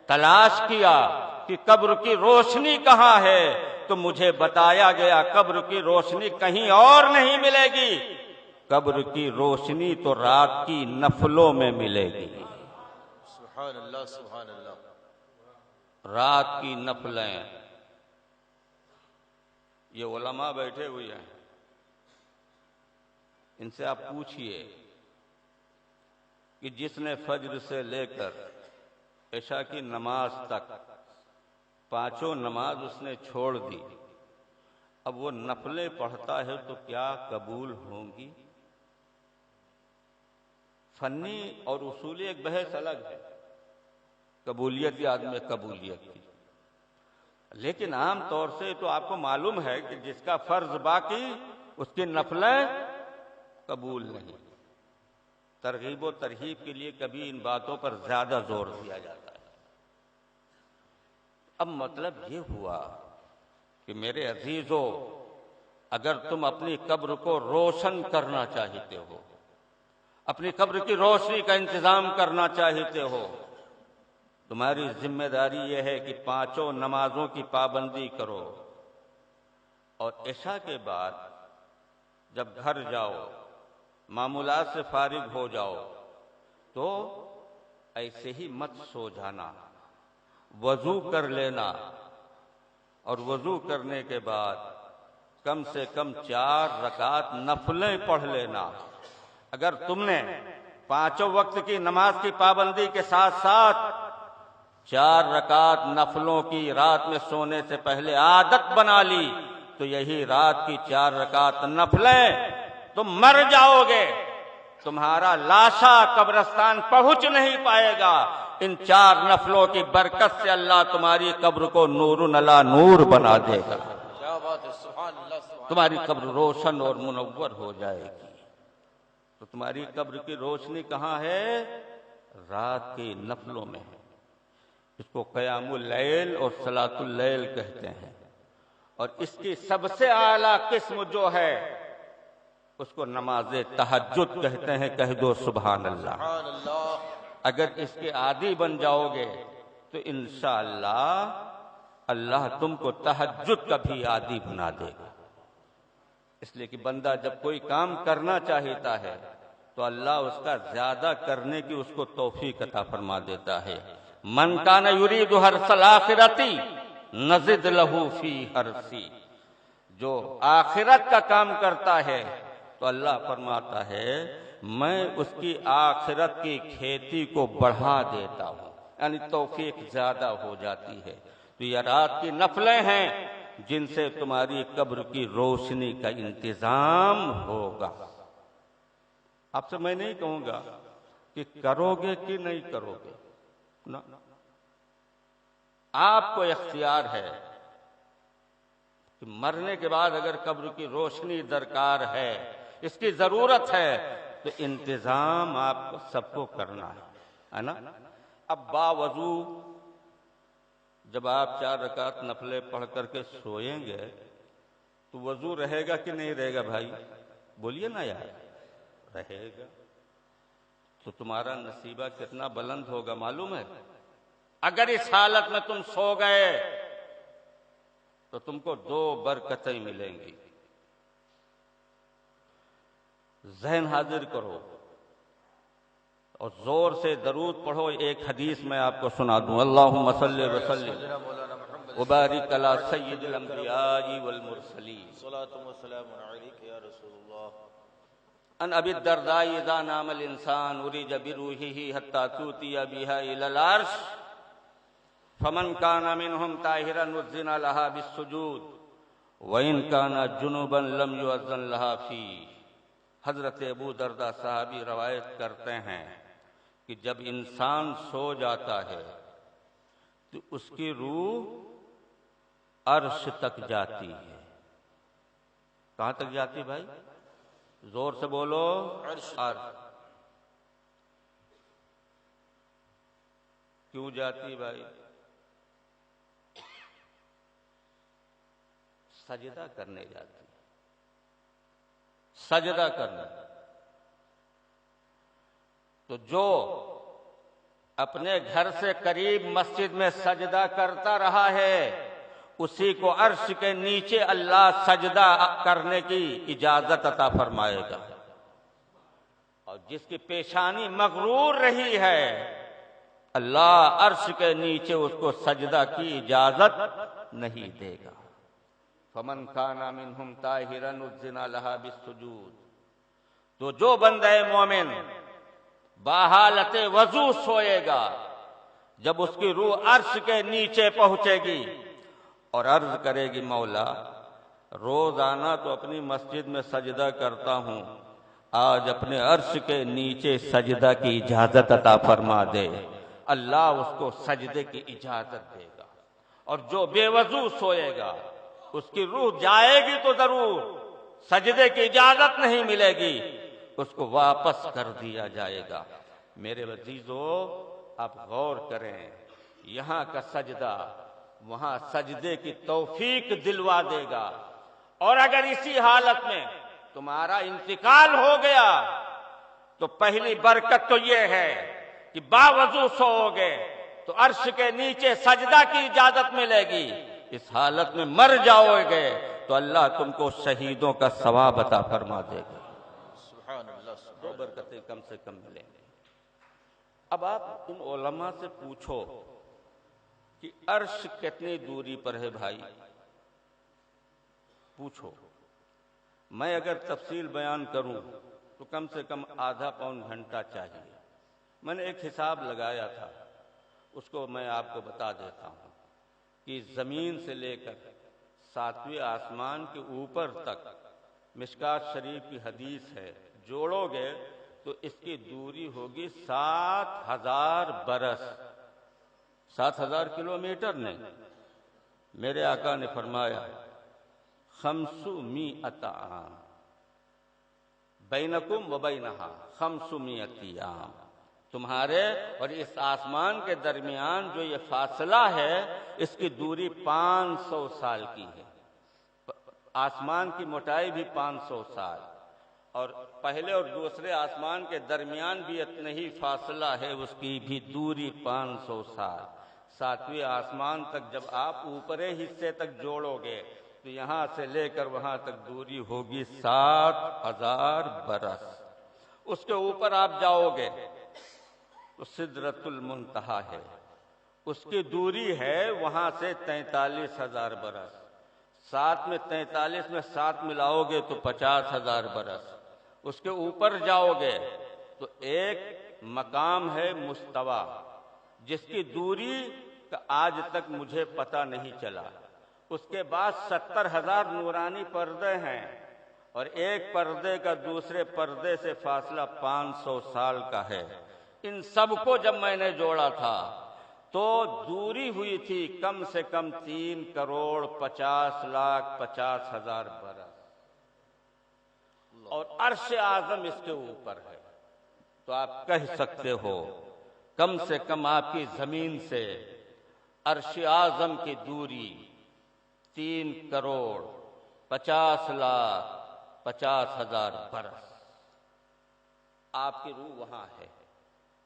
تلاش کیا کہ قبر کی روشنی کہاں ہے تو مجھے بتایا گیا قبر کی روشنی کہیں اور نہیں ملے گی، قبر کی روشنی تو رات کی نفلوں میں ملے گی۔ سبحان اللہ سبحان اللہ۔ رات کی نفلیں، یہ علماء بیٹھے ہوئے ہیں، ان سے آپ پوچھئے کہ جس نے فجر سے لے کر عشاء کی نماز تک 5 نماز اس نے چھوڑ دی اب وہ نفلیں پڑھتا ہے تو کیا قبول ہوں گی؟ فنی اور اصولی ایک بحث الگ ہے، قبولیت یا عدم قبولیت کی، لیکن عام طور سے تو آپ کو معلوم ہے کہ جس کا فرض باقی اس کی نفلیں قبول نہیں۔ ترغیب و ترہیب کے لیے کبھی ان باتوں پر زیادہ زور دیا جاتا ہے۔ اب مطلب یہ ہوا کہ میرے عزیزو، اگر تم اپنی قبر کو روشن کرنا چاہتے ہو، اپنی قبر کی روشنی کا انتظام کرنا چاہتے ہو، تمہاری ذمہ داری یہ ہے کہ 5 نمازوں کی پابندی کرو، اور عشاء کے بعد جب گھر جاؤ، معمولات سے فارغ ہو جاؤ تو ایسے ہی مت سو جانا، وضو کر لینا، اور وضو کرنے کے بعد کم سے کم 4 رکعت نفلیں پڑھ لینا۔ اگر تم نے 5 وقت کی نماز کی پابندی کے ساتھ ساتھ 4 رکعت نفلوں کی رات میں سونے سے پہلے عادت بنا لی تو یہی رات کی 4 رکعت نفلیں تم مر جاؤ گے، تمہارا لاشا قبرستان پہنچ نہیں پائے گا۔ ان 4 نفلوں کی برکت سے اللہ تمہاری قبر کو نور علی نور بنا دے گا، کیا بات ہے، سبحان اللہ، تمہاری قبر روشن اور منور ہو جائے گی۔ تو تمہاری قبر کی روشنی کہاں ہے؟ رات کے نفلوں میں ہے۔ اس کو قیام اللیل اور صلاۃ اللیل کہتے ہیں، اور اس کی سب سے اعلیٰ قسم جو ہے اس کو نماز تہجد کہتے ہیں۔ کہہ دو سبحان اللہ۔ سبحان اللہ۔ اگر اس کے عادی بن جاؤ گے تو انشاءاللہ اللہ تم کو تہجد کا بھی عادی بنا دے گا۔ اس لیے کہ بندہ جب کوئی کام کرنا چاہتا ہے تو اللہ اس کا زیادہ کرنے کی اس کو توفیق عطا فرما دیتا ہے۔ من کان یرید حرث الآخرۃ نزد لہ فی حرثی، جو آخرت کا کام کرتا ہے تو اللہ فرماتا ہے میں اس کی آخرت کی کھیتی کو بڑھا دیتا ہوں، یعنی توفیق زیادہ ہو جاتی ہے۔ تو یہ رات کی نفلیں ہیں جن سے تمہاری قبر کی روشنی کا انتظام ہوگا۔ آپ سے میں نہیں کہوں گا کہ کرو گے کہ نہیں کرو گے، نہ، آپ کو اختیار ہے کہ مرنے کے بعد اگر قبر کی روشنی درکار ہے، اس کی ضرورت ہے، تو انتظام آپ کو سب کو کرنا ہے نا۔ اب باوضو جب آپ 4 رکعت نفلیں پڑھ کر کے سوئیں گے تو وضو رہے گا کہ نہیں رہے گا بھائی؟ بولیے نا یار، رہے گا۔ تو تمہارا نصیبہ کتنا بلند ہوگا معلوم ہے؟ اگر اس حالت میں تم سو گئے تو تم کو 2 برکتیں ملیں گی۔ ذہن حاضر کرو اور زور سے درود پڑھو۔ ایک حدیث میں آپ کو سنا دوں، اللہم صلی وسلم وبارک علی سید الانبیاء والمرسلین، صلاۃ و سلام علیک یا رسول اللہ۔ ان ابی الدرداء اذا نام الانسان عرج بروحہ حتی توتی بها الی العرش فمن کان منہم طاہرا اذن لها بالسجود وان کان جنبا لم یؤذن لها فیہ۔ حضرت ابو درداء صحابی روایت کرتے ہیں کہ جب انسان سو جاتا ہے تو اس کی روح عرش تک جاتی ہے۔ کہاں تک جاتی بھائی؟ زور سے بولو، عرش۔ کیوں جاتی بھائی؟ سجدہ کرنے جاتی، سجدہ کرنا۔ تو جو اپنے گھر سے قریب مسجد میں سجدہ کرتا رہا ہے اسی کو عرش کے نیچے اللہ سجدہ کرنے کی اجازت عطا فرمائے گا، اور جس کی پیشانی مغرور رہی ہے اللہ عرش کے نیچے اس کو سجدہ کی اجازت نہیں دے گا۔ فمن کان منہم طاہرا اذن لها بالسجود، تو جو بندہ مومن بحالت وضو سوئے گا جب اس کی روح عرش کے نیچے پہنچے گی اور عرض کرے گی مولا روزانہ تو اپنی مسجد میں سجدہ کرتا ہوں، آج اپنے عرش کے نیچے سجدہ کی اجازت عطا فرما دے۔ اللہ اس کو سجدے کی اجازت دے گا، اور جو بے وضو سوئے گا اس کی روح جائے گی تو ضرور، سجدے کی اجازت نہیں ملے گی، اس کو واپس کر دیا جائے گا۔ میرے عزیزو، آپ غور کریں، یہاں کا سجدہ وہاں سجدے کی توفیق دلوا دے گا، اور اگر اسی حالت میں تمہارا انتقال ہو گیا تو پہلی برکت تو یہ ہے کہ باوضو سو گے تو عرش کے نیچے سجدہ کی اجازت ملے گی، اس حالت میں مر جاؤ گے تو اللہ تم کو شہیدوں کا ثواب عطا فرما دے گا۔ سبحان اللہ، دو برکتیں کم سے کم ملیں گے۔ اب آپ ان علماء سے پوچھو کہ عرش کتنی دوری پر ہے بھائی، پوچھو۔ میں اگر تفصیل بیان کروں تو کم سے کم آدھا پون گھنٹہ چاہیے۔ میں نے ایک حساب لگایا تھا، اس کو میں آپ کو بتا دیتا ہوں کہ زمین سے لے کر 7ویں آسمان کے اوپر تک، مشکات شریف کی حدیث ہے، جوڑو گے تو اس کی دوری ہوگی 7000 برس۔ 7000 کلومیٹر نہیں، میرے آقا نے فرمایا 500 عام بینکم و بینہا 500 عام، تمہارے اور اس آسمان کے درمیان جو یہ فاصلہ ہے اس کی دوری 500 سال کی ہے۔ آسمان کی موٹائی بھی 500 سال، اور پہلے اور دوسرے آسمان کے درمیان بھی اتنا ہی فاصلہ ہے، اس کی بھی دوری 500 سال۔ 7ویں آسمان تک جب آپ اوپرے حصے تک جوڑو گے تو یہاں سے لے کر وہاں تک دوری ہوگی 7000 برس۔ اس کے اوپر آپ جاؤ گے تو سدرۃ المنتہا ہے، اس کی دوری ہے وہاں سے 43000 برس۔ 7 میں 43 میں 7 ملاؤ گے تو 50000 برس۔ اس کے اوپر جاؤ گے تو ایک مقام ہے مستوی، جس کی دوری کا آج تک مجھے پتہ نہیں چلا۔ اس کے بعد 70000 نورانی پردے ہیں، اور ایک پردے کا دوسرے پردے سے فاصلہ 500 سال کا ہے۔ ان سب کو جب میں نے جوڑا تھا تو دوری ہوئی تھی کم سے کم 3,50,50,000 برس، اور عرش اعظم اس کے اوپر ہے۔ تو آپ کہہ سکتے ہو کم سے کم آپ کی زمین سے عرش اعظم کی دوری 3,50,50,000 برس۔ آپ کی روح وہاں ہے۔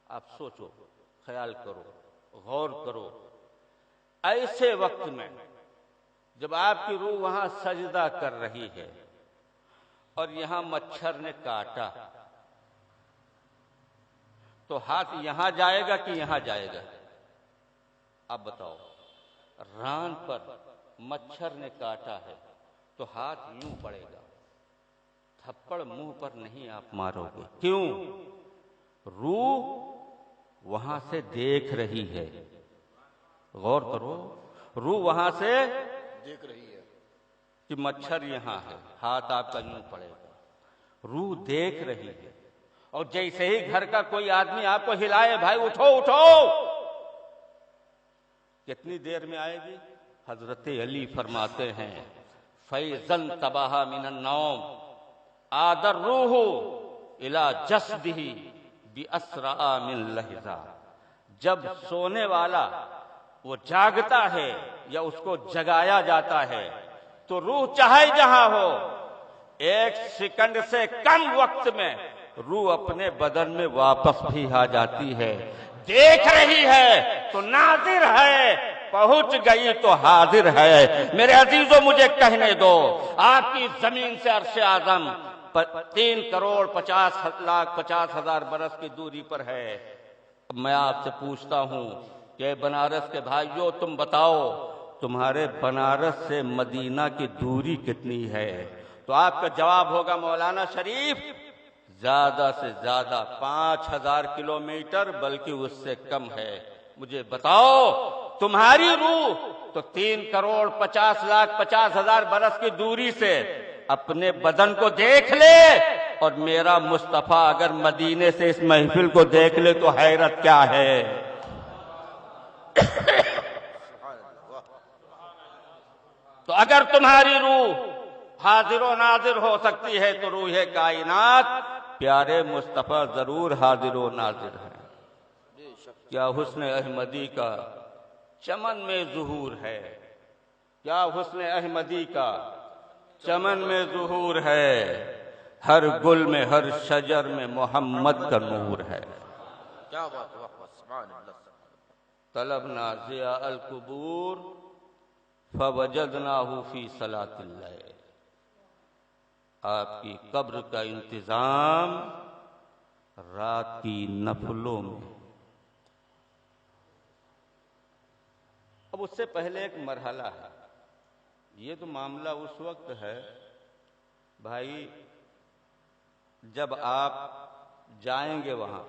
آپ سوچو، خیال کرو، غور کرو، ایسے وقت میں جب آپ کی روح وہاں سجدہ کر رہی ہے اور یہاں مچھر نے کاٹا تو ہاتھ یہاں جائے گا کہ یہاں جائے گا؟ آپ بتاؤ۔ ران پر مچھر نے کاٹا ہے تو ہاتھ یوں پڑے گا، تھپڑ منہ پر نہیں آپ مارو گے۔ کیوں؟ روح وہاں سے دیکھ رہی ہے، غور کرو، روح وہاں سے دیکھ رہی ہے کہ مچھر یہاں ہے، ہاتھ آپ کا یوں پڑے گا، روح دیکھ رہی ہے۔ اور جیسے ہی گھر کا کوئی آدمی آپ کو ہلائے، بھائی اٹھو اٹھو، کتنی دیر میں آئے گی؟ حضرت علی فرماتے ہیں فَإِذَا انْتَبَهَ مِنَ النَّوْمِ عَادَ الرُّوحُ إِلَى جَسْدِهِ بِأَسْرَعَ مِنْ لَحْظَةٍ۔ جب سونے والا وہ جاگتا ہے یا اس کو جگایا جاتا ہے تو روح چاہے جہاں ہو، 1 سیکنڈ سے کم وقت میں روح اپنے بدن میں واپس بھی آ جاتی ہے۔ دیکھ رہی ہے تو ناظر ہے، پہنچ گئی تو حاضر ہے۔ میرے عزیزوں، مجھے کہنے دو، آپ کی زمین سے عرش اعظم 3,50,50,000 برس کی دوری پر ہے۔ اب میں آپ سے پوچھتا ہوں کہ بنارس کے بھائیوں، تم بتاؤ تمہارے بنارس سے مدینہ کی دوری کتنی ہے؟ تو آپ کا جواب ہوگا مولانا شریف زیادہ سے زیادہ 5,000 کلومیٹر، بلکہ اس سے کم ہے۔ مجھے بتاؤ تمہاری روح تو 3,50,50,000 برس کی دوری سے اپنے بدن کو دیکھ لے، اور میرا مصطفیٰ اگر مدینے سے اس محفل کو دیکھ لے تو حیرت کیا ہے۔ تو اگر تمہاری روح حاضر و ناظر ہو سکتی ہے تو روح کائنات پیارے مصطفیٰ ضرور حاضر و ناظر ہے۔ کیا حسن احمدی کا چمن میں ظہور ہے، کیا حسن احمدی کا چمن میں ظہور ہے، ہر گل میں ہر شجر میں محمد کا نور ہے۔ کیا بات ہے، سبحان اللہ۔ طلبنا ضیاء القبور فوجدناہ فی صلاۃ اللیل۔ آپ کی قبر کا انتظام رات کی نفلوں میں۔ اب اس سے پہلے ایک مرحلہ ہے، یہ تو معاملہ اس وقت ہے بھائی جب آپ جائیں گے وہاں،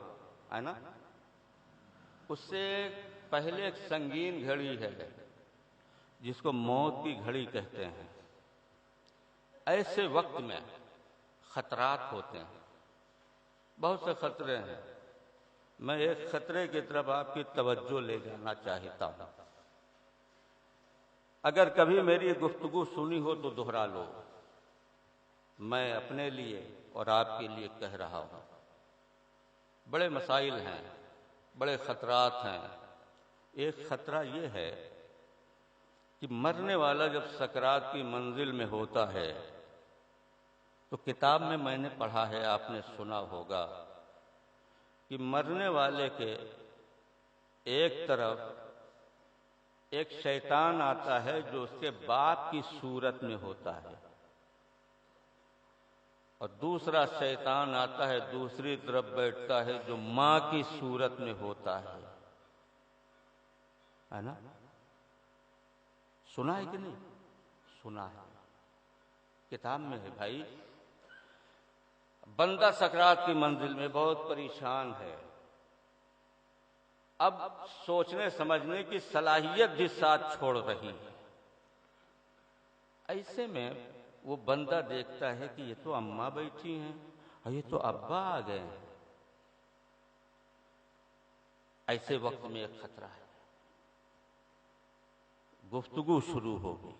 ہے نا، اس سے پہلے ایک سنگین گھڑی ہے جس کو موت کی گھڑی کہتے ہیں۔ ایسے وقت میں خطرات ہوتے ہیں، بہت سے خطرے ہیں۔ میں ایک خطرے کی طرف آپ کی توجہ لے جانا چاہتا ہوں۔ اگر کبھی میری گفتگو سنی ہو تو دہرا لو، میں اپنے لیے اور آپ کے لیے کہہ رہا ہوں۔ بڑے مسائل ہیں، بڑے خطرات ہیں۔ ایک خطرہ یہ ہے کہ مرنے والا جب سکرات کی منزل میں ہوتا ہے تو کتاب میں نے پڑھا ہے، آپ نے سنا ہوگا کہ مرنے والے کے ایک طرف ایک شیطان آتا ہے جو اس کے باپ کی صورت میں ہوتا ہے، اور دوسرا شیطان آتا ہے دوسری طرف بیٹھتا ہے جو ماں کی صورت میں ہوتا ہے نا؟ سنا ہے کہ نہیں؟ سنا ہے، کتاب میں ہے بھائی۔ بندہ سکرات کی منزل میں بہت پریشان ہے، اب سوچنے سمجھنے کی صلاحیت بھی ساتھ چھوڑ رہی ہے۔ ایسے میں وہ بندہ دیکھتا ہے کہ یہ تو اماں بیٹھی ہیں اور یہ تو ابا آ گئے ہیں۔ ایسے وقت میں ایک خطرہ ہے، گفتگو شروع ہوگی۔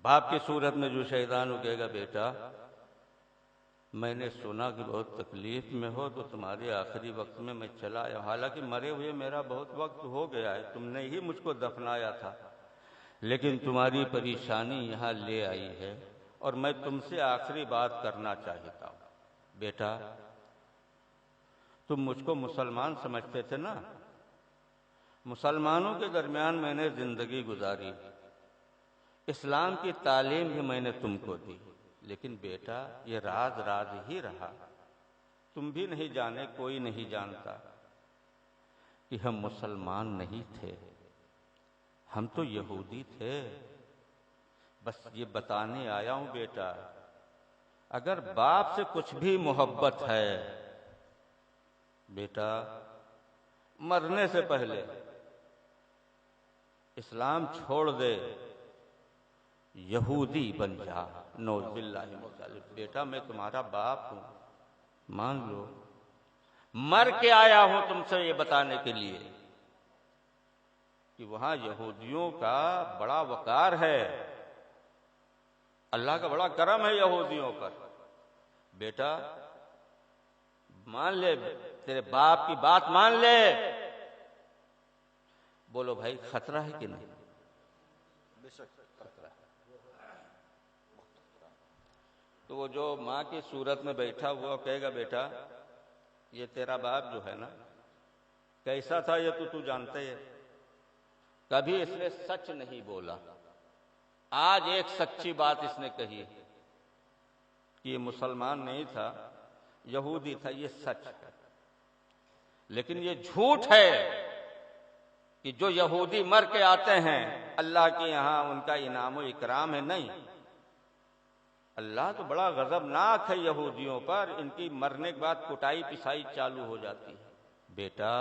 باپ کی صورت میں جو شیطان ہو کہے گا، بیٹا میں نے سنا کہ بہت تکلیف میں ہو تو تمہارے آخری وقت میں چلا آیا، حالانکہ مرے ہوئے میرا بہت وقت ہو گیا ہے، تم نے ہی مجھ کو دفنایا تھا، لیکن تمہاری پریشانی یہاں لے آئی ہے اور میں تم سے آخری بات کرنا چاہتا ہوں۔ بیٹا تم مجھ کو مسلمان سمجھتے تھے نا، مسلمانوں کے درمیان میں نے زندگی گزاری، اسلام کی تعلیم بھی میں نے تم کو دی، لیکن بیٹا یہ راز راز ہی رہا، تم بھی نہیں جانے، کوئی نہیں جانتا کہ ہم مسلمان نہیں تھے، ہم تو یہودی تھے۔ بس یہ بتانے آیا ہوں بیٹا، اگر باپ سے کچھ بھی محبت ہے بیٹا، مرنے سے پہلے اسلام چھوڑ دے، یہودی بن جا، نعوذ باللہ من ذالک۔ بیٹا میں تمہارا باپ ہوں، مان لو، مر کے آیا ہوں تم سے یہ بتانے کے لیے کہ وہاں یہودیوں کا بڑا وقار ہے، اللہ کا بڑا کرم ہے یہودیوں پر۔ بیٹا مان لے، تیرے باپ کی بات مان لے۔ بولو بھائی خطرہ ہے کہ نہیں؟ بے شک خطرہ ہے۔ تو وہ جو ماں کی صورت میں بیٹھا ہوا کہے گا، بیٹا یہ تیرا باپ جو ہے نا کیسا تھا یہ تو جانتا ہے، کبھی اس نے سچ نہیں بولا، آج ایک سچی بات اس نے کہی ہے کہ یہ مسلمان نہیں تھا، یہودی تھا، یہ سچ ہے، لیکن یہ جھوٹ ہے کہ جو یہودی مر کے آتے ہیں اللہ کے یہاں ان کا انعام و اکرام ہے، نہیں، اللہ تو بڑا غضبناک ہے یہودیوں پر، ان کی مرنے کے بعد کٹائی پسائی چالو ہو جاتی ہے۔ بیٹا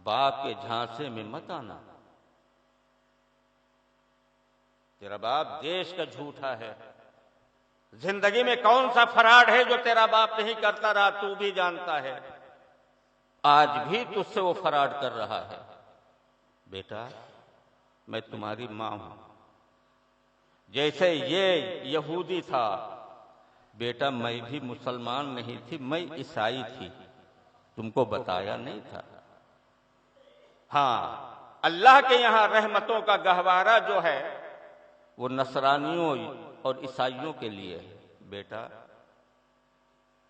باپ کے جھانسے میں مت آنا. تیرا باپ دیش کا جھوٹا ہے. زندگی میں کون سا فراڈ ہے جو تیرا باپ نہیں کرتا رہا تو بھی جانتا ہے. آج بھی تجھ سے وہ فراڈ کر رہا ہے. بیٹا میں تمہاری ماں ہوں. جیسے یہ یہودی تھا بیٹا میں بھی مسلمان نہیں تھی، میں عیسائی تھی، تم کو بتایا نہیں تھا. ہاں اللہ کے یہاں رحمتوں کا گہوارہ جو ہے وہ نصرانیوں اور عیسائیوں کے لیے ہے. بیٹا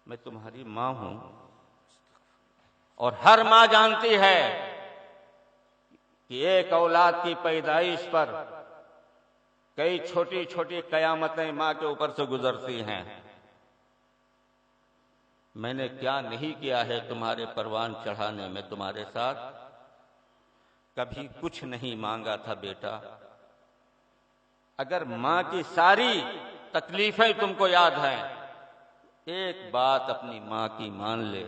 میں تمہاری ماں ہوں اور ہر ماں جانتی ہے کہ ایک اولاد کی پیدائش پر کئی چھوٹی چھوٹی قیامتیں ماں کے اوپر سے گزرتی ہیں. میں نے کیا نہیں کیا ہے تمہارے پروان چڑھانے میں تمہارے ساتھ. کبھی کچھ نہیں مانگا تھا بیٹا. اگر ماں کی ساری تکلیفیں تم کو یاد ہیں، ایک بات اپنی ماں کی مان لے،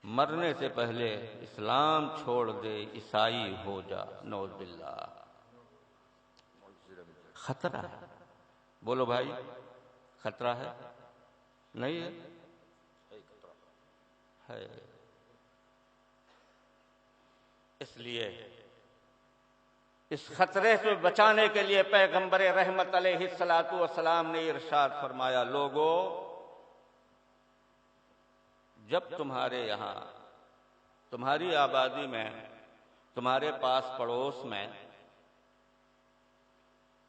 مرنے سے پہلے اسلام چھوڑ دے، عیسائی ہو جا. نعوذ باللہ. خطرہ ہے. بولو بھائی خطرہ ہے نہیں ہے؟ ہے. اس لیے اس خطرے سے بچانے کے لیے پیغمبر رحمت علیہ الصلوۃ والسلام نے ارشاد فرمایا، لوگو جب تمہارے یہاں تمہاری آبادی میں تمہارے پاس پڑوس میں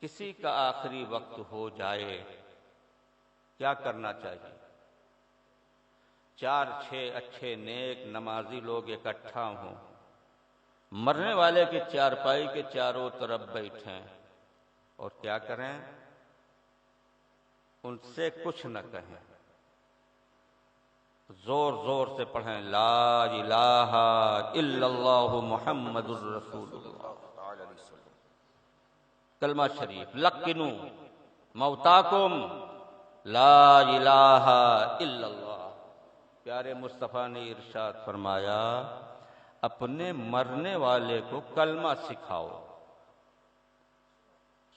کسی کا آخری وقت ہو جائے کیا کرنا چاہیے؟ 4-6 اچھے نیک نمازی لوگ اکٹھا ہوں، مرنے والے کے چارپائی کے چاروں طرف بیٹھیں اور کیا کریں؟ ان سے کچھ نہ کہیں، زور زور سے پڑھیں لا الہ الا اللہ محمد الرسول اللہ. کلمہ شریف لقنوا موتاکم لا الہ الا اللہ. پیارے مصطفیٰ نے ارشاد فرمایا اپنے مرنے والے کو کلمہ سکھاؤ.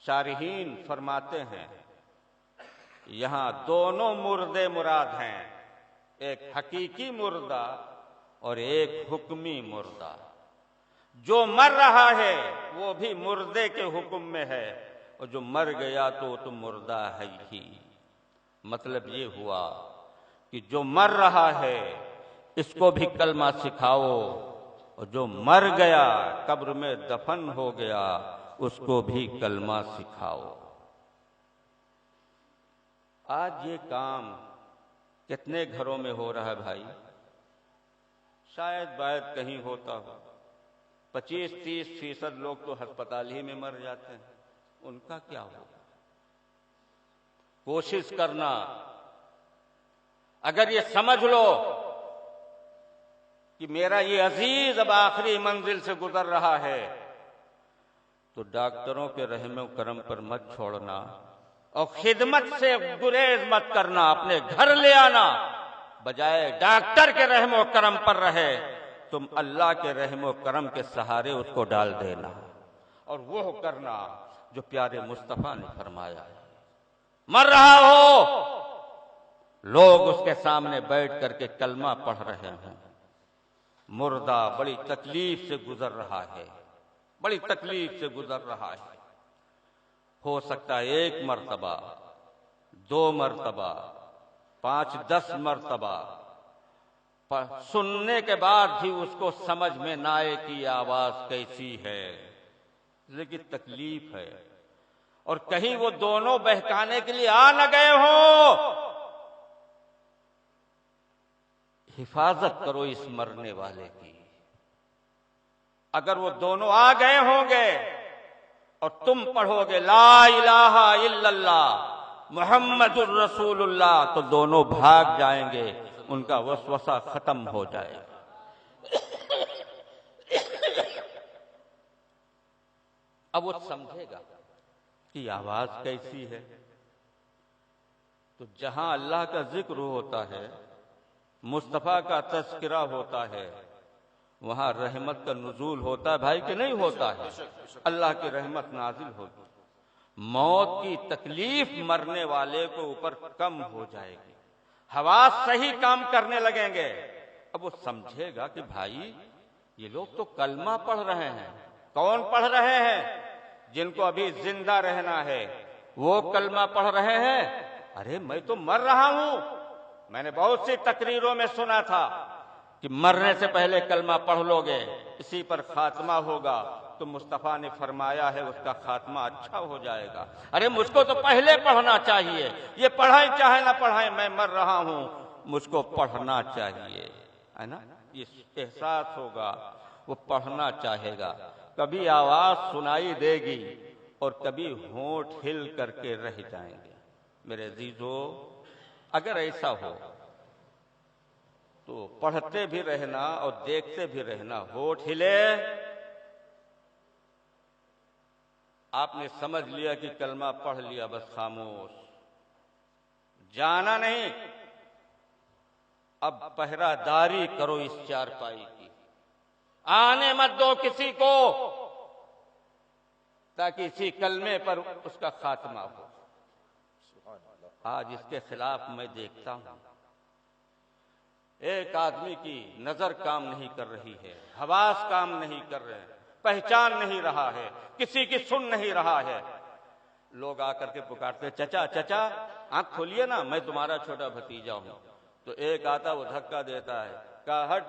شارحین فرماتے ہیں یہاں دونوں مردے مراد ہیں، ایک حقیقی مردہ اور ایک حکمی مردہ. جو مر رہا ہے وہ بھی مردے کے حکم میں ہے، اور جو مر گیا تو مردہ ہے ہی. مطلب یہ ہوا کہ جو مر رہا ہے اس کو بھی کلمہ سکھاؤ، اور جو مر گیا قبر میں دفن ہو گیا اس کو بھی کلمہ سکھاؤ. آج یہ کام کتنے گھروں میں ہو رہا ہے بھائی؟ شاید باید کہیں ہوتا ہو. 25-30% لوگ تو ہسپتال ہی میں مر جاتے ہیں، ان کا کیا ہوگا؟ کوشش کرنا. اگر یہ سمجھ لو کہ میرا یہ عزیز اب آخری منزل سے گزر رہا ہے تو ڈاکٹروں کے رحم و کرم پر مت چھوڑنا اور خدمت سے گریز مت کرنا. اپنے گھر لے آنا، بجائے ڈاکٹر کے رحم و کرم پر رہے تم اللہ کے رحم و کرم کے سہارے اس کو ڈال دینا، اور وہ کرنا جو پیارے مصطفیٰ نے فرمایا. مر رہا ہو لوگ اس کے سامنے بیٹھ کر کے کلمہ پڑھ رہے ہیں. مردہ بڑی تکلیف سے گزر رہا ہے، بڑی تکلیف سے گزر رہا ہے. ہو سکتا ہے 1 مرتبہ 2 مرتبہ 5-10 مرتبہ سننے کے بعد بھی اس کو سمجھ میں نہ آئے کہ یہ آواز کیسی ہے، لیکن تکلیف ہے. اور کہیں وہ دونوں بہکانے کے لیے آ نہ گئے ہوں. حفاظت کرو اس مرنے والے کی. اگر وہ دونوں آ گئے ہوں گے اور تم پڑھو گے لا الہ الا اللہ محمد الرسول اللہ تو دونوں بھاگ جائیں گے، ان کا وسوسہ ختم ہو جائے گا. اب وہ سمجھے گا کہ آواز کیسی ہے. تو جہاں اللہ کا ذکر ہوتا ہے، مصطفیٰ کا تذکرہ ہوتا ہے، وہاں رحمت کا نزول ہوتا ہے بھائی کہ نہیں ہوتا ہے؟ اللہ کی رحمت نازل ہوتی، موت کی تکلیف مرنے والے کو اوپر کم ہو جائے گی، حواس صحیح کام کرنے لگیں گے۔ اب وہ سمجھے گا کہ بھائی یہ لوگ تو کلمہ پڑھ رہے ہیں۔ کون پڑھ رہے ہیں؟ جن کو ابھی زندہ رہنا ہے وہ کلمہ پڑھ رہے ہیں۔ ارے میں تو مر رہا ہوں، میں نے بہت سی تقریروں میں سنا تھا کہ مرنے سے پہلے کلمہ پڑھ لو گے اسی پر خاتمہ ہوگا، تو مصطفیٰ نے فرمایا ہے اس کا خاتمہ اچھا ہو جائے گا۔ ارے مجھ کو تو پہلے پڑھنا چاہیے، یہ پڑھائیں چاہے نہ پڑھائیں، میں مر رہا ہوں، مجھ کو پڑھنا چاہیے، ہے نا؟ یہ احساس ہوگا، وہ پڑھنا چاہے گا۔ کبھی آواز سنائی دے گی اور کبھی ہونٹ ہل کر کے رہ جائیں گے۔ میرے عزیزو، اگر ایسا ہو تو پڑھتے بھی رہنا اور دیکھتے بھی رہنا، ہونٹ ہلے آپ نے سمجھ لیا کہ کلمہ پڑھ لیا، بس خاموش، جانا نہیں۔ اب پہرہ داری کرو اس چارپائی کی، آنے مت دو کسی کو، تاکہ اسی کلمے پر اس کا خاتمہ ہو۔ آج اس کے خلاف میں دیکھتا ہوں، ایک آدمی کی نظر کام نہیں کر رہی ہے، حواس کام نہیں کر رہے ہیں، پہچان نہیں رہا ہے، کسی کی سن نہیں رہا ہے۔ لوگ آ کر کے پکارتے، چچا چچا آنکھ کھولیے نا، میں تمہارا چھوٹا بھتیجا ہوں۔ تو ایک آتا وہ دھکا دیتا ہے، کہا ہٹ،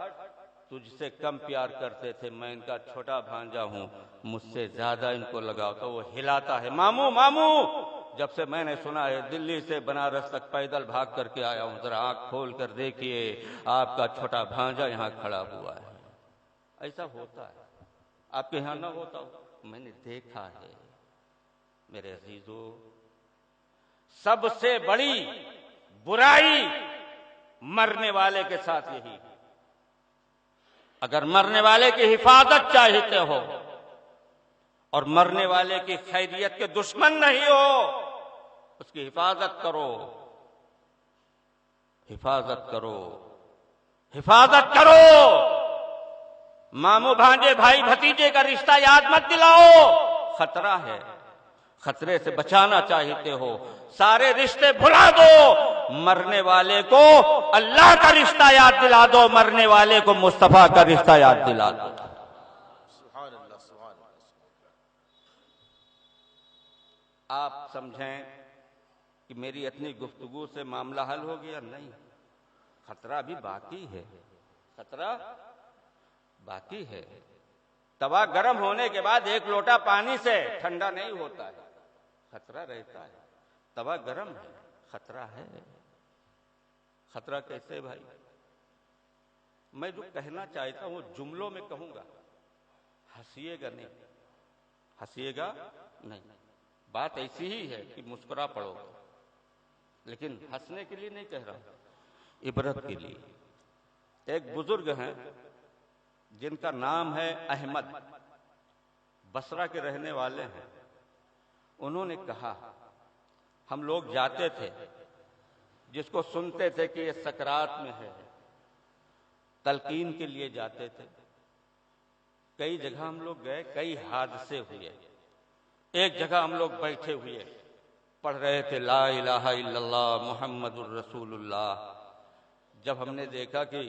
تجھ سے کم پیار کرتے تھے، میں ان کا چھوٹا بھانجا ہوں، مجھ سے زیادہ ان کو لگاؤ۔ تو وہ ہلاتا ہے، ماموں ماموں، جب سے میں نے سنا ہے دلی سے بنارس تک پیدل بھاگ کر کے آیا ہوں، ذرا آنکھ کھول کر دیکھیے، آپ کا چھوٹا بھانجا یہاں کھڑا ہوا ہے۔ ایسا ہوتا ہے، آپ کے یہاں نہ ہوتا ہو، میں نے دیکھا ہے۔ میرے عزیزو، سب سے بڑی برائی مرنے والے کے ساتھ یہی، اگر مرنے والے کی حفاظت چاہتے ہو اور مرنے والے کی خیریت کے دشمن نہیں ہو، اس کی حفاظت کرو، حفاظت کرو، حفاظت کرو۔ ماموں بھانجے بھائی بھتیجے کا رشتہ یاد مت دلاؤ، خطرہ ہے، خطرے سے بچانا چاہتے ہو، سارے رشتے بھلا دو، مرنے والے کو اللہ کا رشتہ یاد دلا دو، مرنے والے کو مصطفیٰ کا رشتہ یاد دلا دو۔ آپ سمجھیں کہ میری اتنی گفتگو سے معاملہ حل ہو گیا؟ نہیں، خطرہ بھی باقی ہے، خطرہ باقی ہے۔ توا گرم ہونے کے بعد ایک لوٹا پانی سے ٹھنڈا نہیں ہوتا ہے، خطرہ رہتا ہے۔ توا گرم ہے، خطرہ ہے۔ خطرہ کیسے بھائی؟ میں جو کہنا چاہتا ہوں جملوں میں کہوں گا، ہنسیے گا نہیں، ہنسیے گا نہیں، بات ایسی ہی ہے کہ مسکرا پڑو گا، لیکن ہنسنے کے لیے نہیں کہہ رہا، عبرت کے لیے۔ ایک بزرگ ہیں جن کا نام ہے احمد، بصرہ کے رہنے والے ہیں۔ انہوں نے کہا، ہم لوگ جاتے تھے، جس کو سنتے تھے کہ یہ سکرات میں ہے، تلقین کے لیے جاتے تھے۔ کئی جگہ ہم لوگ گئے، کئی حادثے ہوئے۔ ایک جگہ ہم لوگ بیٹھے ہوئے پڑھ رہے تھے لا الہ الا اللہ محمد الرسول اللہ۔ جب ہم نے دیکھا کہ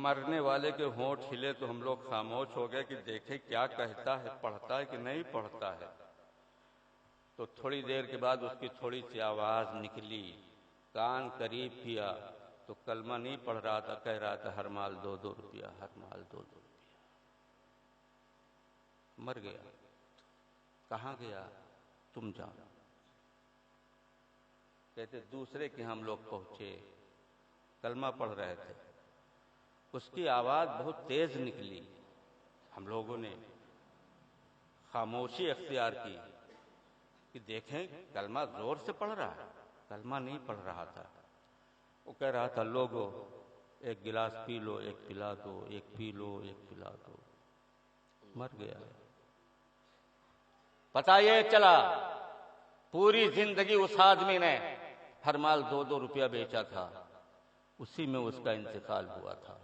مرنے والے کے ہونٹ ہلے تو ہم لوگ خاموش ہو گئے کہ دیکھیں کیا کہتا ہے، پڑھتا ہے کہ نہیں پڑھتا ہے۔ تو تھوڑی دیر کے بعد اس کی تھوڑی سی آواز نکلی، کان قریب کیا تو کلمہ نہیں پڑھ رہا تھا، کہہ رہا تھا ہر مال 2 روپیہ، ہر مال 2 روپیہ۔ مر گیا۔ کہاں گیا؟ تم جانا۔ کہتے دوسرے کے ہم لوگ پہنچے، کلمہ پڑھ رہے تھے، اس کی آواز بہت تیز نکلی۔ ہم لوگوں نے خاموشی اختیار کی کہ دیکھیں کلمہ زور سے پڑھ رہا ہے، کلمہ نہیں پڑھ رہا تھا۔ وہ کہہ رہا تھا لوگوں ایک گلاس پی لو، ایک پلا دو، ایک پی لو، ایک پلا دو۔ مر گیا۔ پتہ یہ چلا پوری زندگی اس آدمی نے ہر مال 2 روپیہ بیچا تھا، اسی میں اس کا انتقال ہوا تھا۔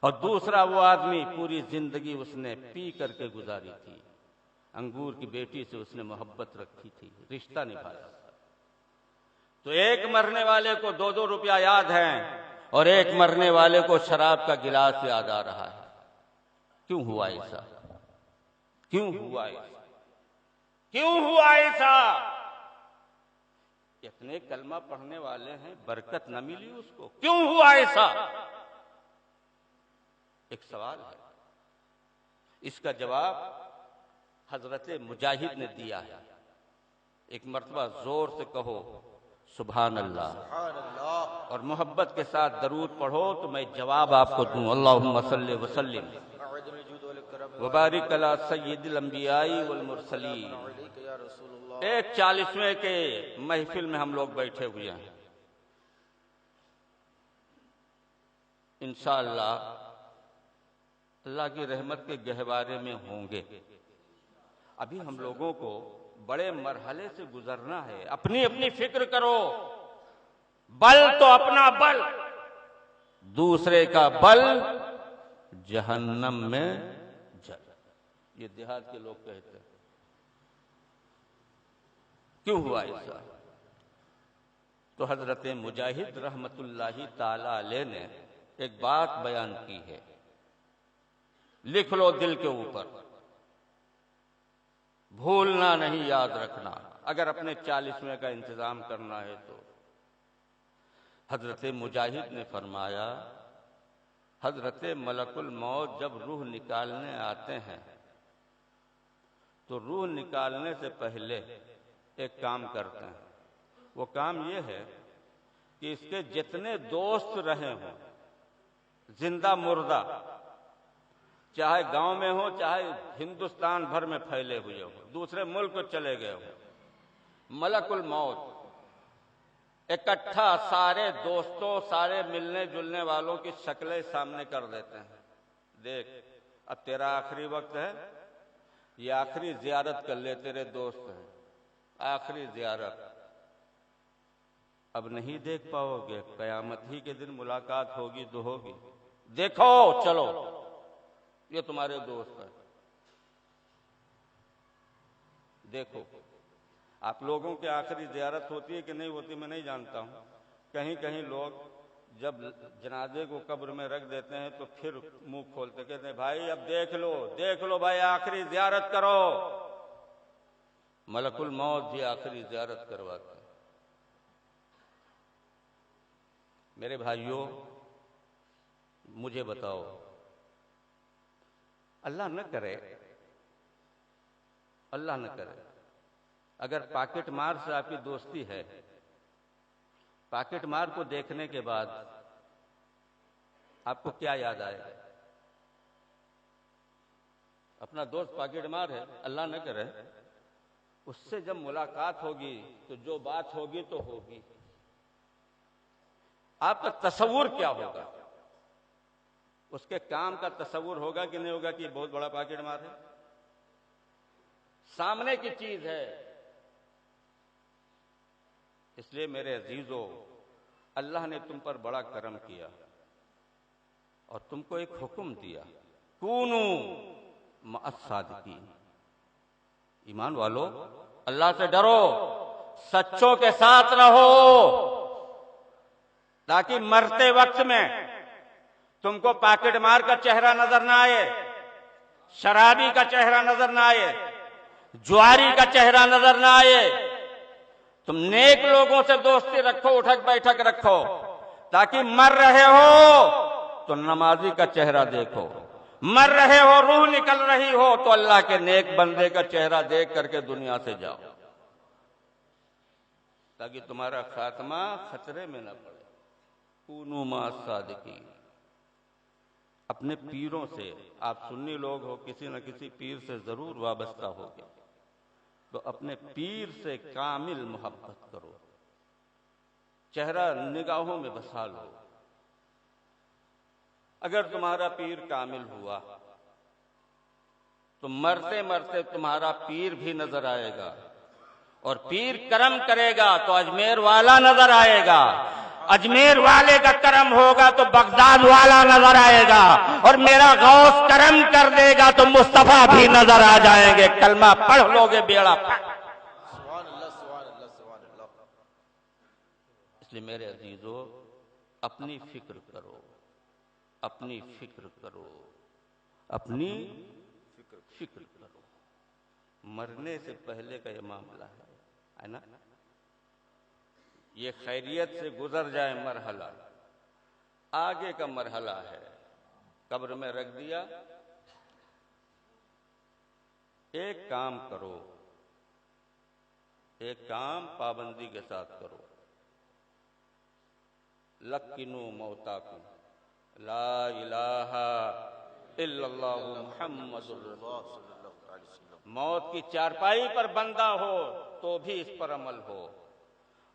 اور دوسرا وہ آدمی پوری زندگی اس نے پی کر کے گزاری تھی، انگور کی بیٹی سے اس نے محبت رکھی تھی، رشتہ نبھایا. تو ایک مرنے والے کو 2 روپیہ یاد ہیں اور ایک مرنے والے کو شراب کا گلاس یاد آ رہا ہے. کیوں ہوا ایسا؟ کیوں ہوا ایسا؟ کیوں ہوا ایسا؟ اتنے کلمہ پڑھنے والے ہیں، برکت نہ ملی اس کو، کیوں ہوا ایسا؟ ایک سوال ہے، اس کا جواب حضرت مجاہد نے دیا ہے. ایک مرتبہ زور سے کہو سبحان اللہ، سبحان اللہ. اور محبت کے ساتھ درود پڑھو تو میں جواب آپ کو دوں. اللہم صلی وسلم اعوذ بالجود والکرم وبارک علی سید الانبیاء والمرسلین. علیک یا رسول اللہ. ایک 40ویں کے محفل میں ہم لوگ بیٹھے ہوئے ہیں. انشاءاللہ اللہ کی رحمت کے گہوارے میں ہوں گے. ابھی ہم لوگوں کو بڑے مرحلے سے گزرنا ہے. اپنی اپنی فکر کرو. بل تو اپنا بل، دوسرے کا بل جہنم میں جل. یہ دیہات کے لوگ کہتے ہیں. کیوں ہوا ایسا؟ تو حضرت مجاہد رحمت اللہ تعالی علیہ نے ایک بات بیان کی ہے، لکھ لو دل کے اوپر، بھولنا نہیں، یاد رکھنا اگر اپنے 40ویں کا انتظام کرنا ہے تو. حضرت مجاہد نے فرمایا، حضرت ملک الموت جب روح نکالنے آتے ہیں تو روح نکالنے سے پہلے ایک کام کرتے ہیں. وہ کام یہ ہے کہ اس کے جتنے دوست رہے ہوں، زندہ مردہ، چاہے گاؤں میں ہو چاہے ہندوستان بھر میں پھیلے ہوئے ہوں، دوسرے ملک چلے گئے ہوں، ملک الموت اکٹھا سارے دوستوں، سارے ملنے جلنے والوں کی شکلیں سامنے کر دیتے ہیں. دیکھ اب تیرا آخری وقت ہے، یہ آخری زیارت کر لے، تیرے دوست ہیں، آخری زیارت. اب نہیں دیکھ پاؤ گے، قیامت ہی کے دن ملاقات ہوگی تو ہوگی. دیکھو چلو یہ تمہارے دوست ہیں. دیکھو آپ لوگوں کی آخری زیارت ہوتی ہے کہ نہیں ہوتی میں نہیں جانتا ہوں. کہیں کہیں لوگ جب جنازے کو قبر میں رکھ دیتے ہیں تو پھر منہ کھولتے کہتے ہیں بھائی اب دیکھ لو بھائی آخری زیارت کرو. ملک الموت بھی آخری زیارت کرواتا ہے. میرے بھائیوں مجھے بتاؤ، اللہ نہ کرے اگر پاکٹ مار سے آپ کی دوستی ہے، پاکٹ مار کو دیکھنے کے بعد آپ کو کیا یاد آئے؟ اپنا دوست پاکٹ مار ہے، اللہ نہ کرے اس سے جب ملاقات ہوگی تو جو بات ہوگی تو ہوگی. آپ کا تصور کیا ہوگا؟ اس کے کام کا تصور ہوگا کہ نہیں ہوگا کہ یہ بہت بڑا پاکٹ مار ہے؟ سامنے کی چیز ہے. اس لیے میرے عزیزو، اللہ نے تم پر بڑا کرم کیا اور تم کو ایک حکم دیا، کونو مع الصادقین. ایمان والو اللہ سے ڈرو، سچوں کے ساتھ رہو، تاکہ مرتے وقت میں تم کو پاکٹ مار کا چہرہ نظر نہ آئے، شرابی کا چہرہ نظر نہ آئے، جواری کا چہرہ نظر نہ آئے. تم نیک لوگوں سے دوستی رکھو، اٹھک بیٹھک رکھو، تاکہ مر رہے ہو تو نمازی کا چہرہ دیکھو، مر رہے ہو روح نکل رہی ہو تو اللہ کے نیک بندے کا چہرہ دیکھ کر کے دنیا سے جاؤ، تاکہ تمہارا خاتمہ خطرے میں نہ پڑے. کونوا مع الصادقین. اپنے پیروں سے، آپ سنی لوگ ہو، کسی نہ کسی پیر سے ضرور وابستہ ہوگے، تو اپنے پیر سے کامل محبت کرو، چہرہ نگاہوں میں بسا لو. اگر تمہارا پیر کامل ہوا تو مرتے مرتے تمہارا پیر بھی نظر آئے گا، اور پیر کرم کرے گا تو اجمیر والا نظر آئے گا، اجمیر والے کا کرم ہوگا تو بغداد والا نظر آئے گا، اور میرا غوث کرم کر دے گا تو مصطفیٰ بھی نظر آ جائیں گے۔ کلمہ پڑھ لو گے بیڑا پاک۔ سبحان اللہ سبحان اللہ سبحان اللہ۔ اس لیے میرے عزیزو، اپنی فکر کرو، اپنی فکر کرو، اپنی فکر کرو۔ مرنے سے پہلے کا یہ معاملہ ہے نا، یہ خیریت سے گزر جائے مرحلہ، آگے کا مرحلہ ہے۔ قبر میں رکھ دیا، ایک کام کرو، ایک کام پابندی کے ساتھ کرو۔ لقنوا موتاکم لا الہ الا اللہ محمد رسول اللہ۔ موت کی چارپائی پر بندہ ہو تو بھی اس پر عمل ہو،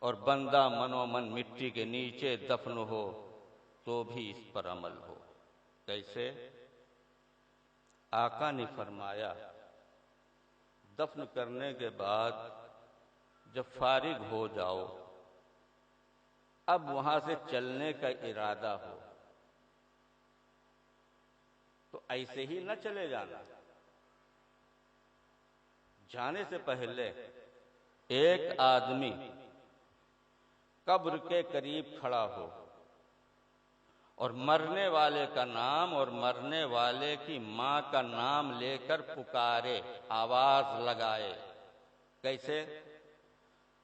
اور بندہ منو من مٹی کے نیچے دفن ہو تو بھی اس پر عمل ہو۔ کیسے؟ آقا نے فرمایا دفن کرنے کے بعد جب فارغ ہو جاؤ، اب وہاں سے چلنے کا ارادہ ہو تو ایسے ہی نہ چلے جانا، جانے سے پہلے ایک آدمی قبر کے قریب کھڑا ہو اور مرنے والے کا نام اور مرنے والے کی ماں کا نام لے کر پکارے، آواز لگائے۔ کیسے؟